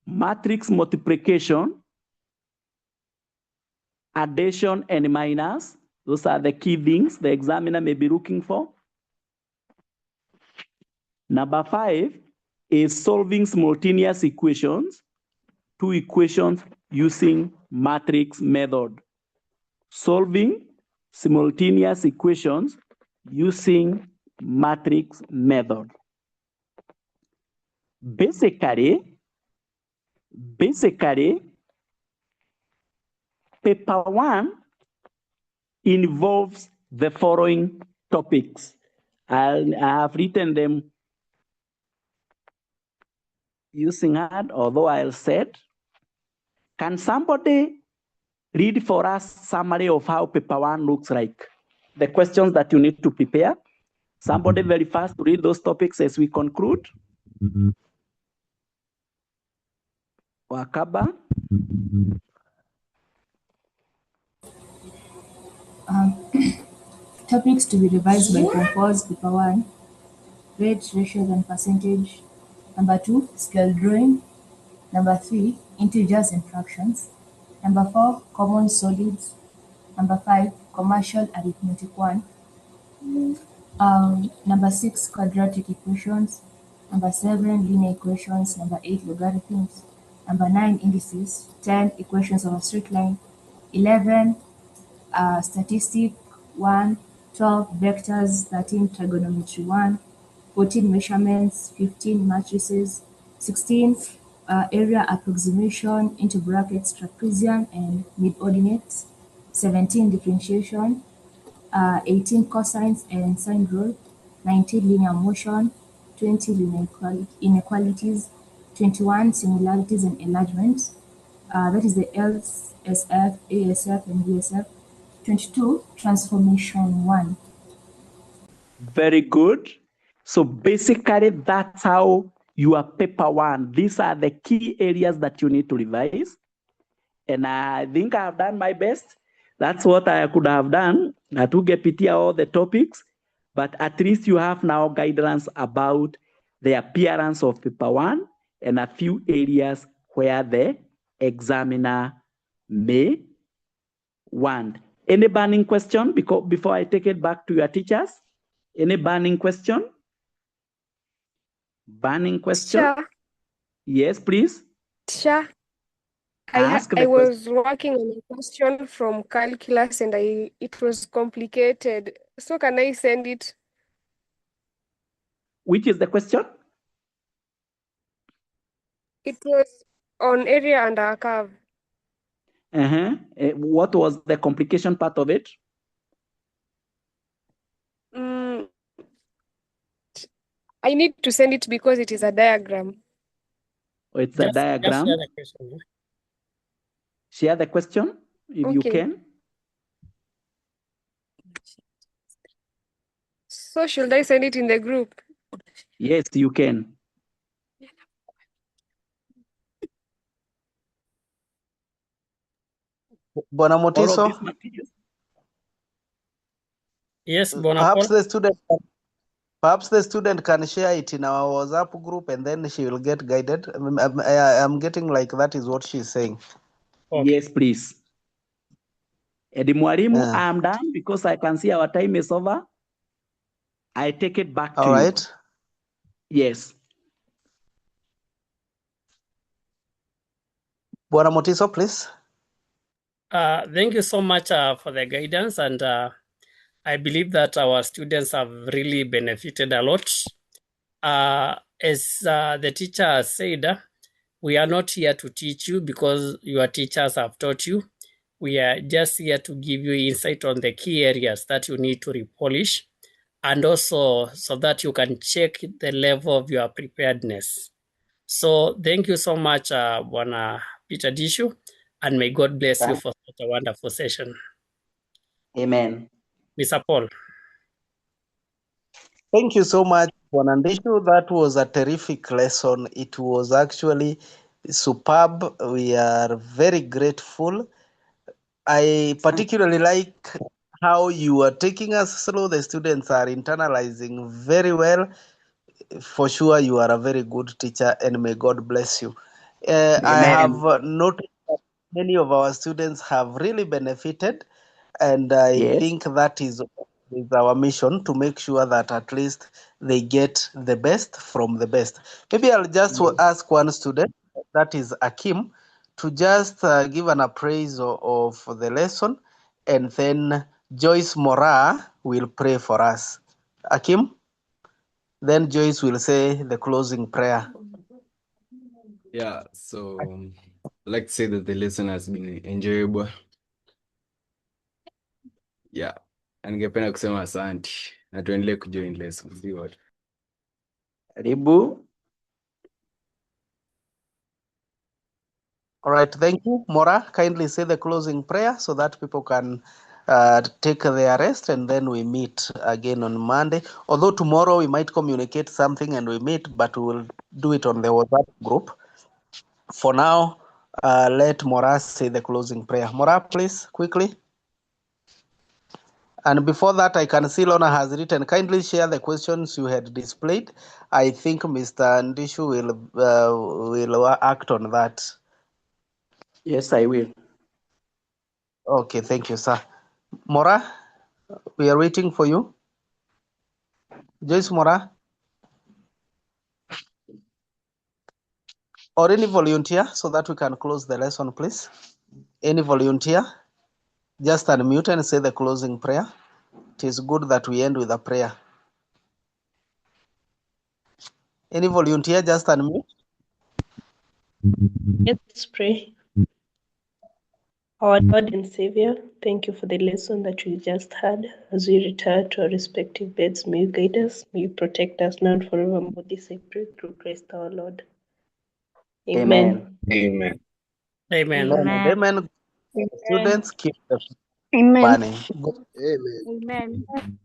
matrix multiplication. addition and minus. Those are the key things the examiner may be looking for. Number 5 is solving simultaneous equations, 2 equations using matrix method. Solving simultaneous equations using matrix method. Basically, paper 1 involves the following topics. I have written them using hand, although I'll set. Can somebody read for us summary of how paper 1 looks like? The questions that you need to prepare. Somebody very fast to read those topics as we conclude. Wakaba. Topics to be revised by Compose paper 1, rate, ratios and percentage. Number 2, scale drawing. Number 3, integers and fractions. Number 4, common solids. Number 5, commercial arithmetic 1. Number 6, quadratic equations. Number 7, linear equations. Number 8, logarithms. Number 9, indices. 10, equations of a straight line. 11, statistic 1. 12, vectors. 13, trigonometry 1. 14, measurements. 15, matrices. 16, area approximation into brackets, trapezium and mid-ordinates. 17, differentiation. 18, cosines and sine rule. 19, linear motion. 20, linear inequalities. 21, similarities and enlargements. That is the LSF, ASF, and VSF. 22, transformation 1. Very good. So basically, that's how your paper 1. These are the key areas that you need to revise. And I think I have done my best. That's what I could have done. I took all the topics, but at least you have now guidance about the appearance of paper 1 and a few areas where the examiner may want. Any burning question before I take it back to your teachers? Any burning question? Burning question? Sure. Yes, please. Sure. Ask the I was working on a question from calculus and it was complicated. So can I send it? Which is the question? It was on area under a curve. What was the complication part of it? I need to send it because it is a diagram. Oh, it's a diagram. Just share the question. Yeah? Share the question if you can. So should I send it in the group? Yes, you can. Bwana Motiso. Yes, perhaps the student can share it in our WhatsApp group and then she will get guided. I'm getting like that is what she's saying. Okay. Yes, please. Edi Mwalimu, I am done because I can see our time is over. I take it back to you. All right. Yes. Bwana Motiso, please. Thank you so much for the guidance, and I believe that our students have really benefited a lot. As the teacher has said, we are not here to teach you because your teachers have taught you. We are just here to give you insight on the key areas that you need to repolish, and also so that you can check the level of your preparedness. So thank you so much, Bwana Peter Dishu, and may God bless you for such a wonderful session. Amen. Mr. Paul. Thank you so much, Bwana Ndishu. That was a terrific lesson. It was actually superb. We are very grateful. I particularly like how you are taking us through. The students are internalizing very well. For sure, you are a very good teacher, and may God bless you. I have noticed that many of our students have really benefited, and I Yes. think that is our mission, to make sure that at least they get the best from the best. Maybe I'll just ask one student, that is Akim, to just give an appraisal of the lesson, and then Joyce Mora will pray for us. Akim, then Joyce will say the closing prayer. Yeah, so I'd like to say that the lesson has been enjoyable. Yeah, na ningependa kusema asante na tuendelee kujoin lesson. See what? Ribu. All right, thank you. Mora, kindly say the closing prayer so that people can take their rest, and then we meet again on Monday. Although tomorrow we might communicate something and we meet, but we will do it on the WhatsApp group. For now, let Mora say the closing prayer. Mora, please, quickly. And before that, I can see Lona has written, kindly share the questions you had displayed. I think Mr. Ndishu will act on that. Yes, I will. Okay, thank you, sir. Mora, we are waiting for you. Joyce Mora. Or any volunteer, so that we can close the lesson, please. Any volunteer? Just unmute and say the closing prayer. It is good that we end with a prayer. Any volunteer, just unmute. Let's pray. Our Lord and Savior, thank you for the lesson that we just had. As we retire to our respective beds, may you guide us, may you protect us now and forevermore. This I pray through Christ our Lord. Amen. Amen. Amen. Amen. Students, keep the Amen. burning. Amen. Amen.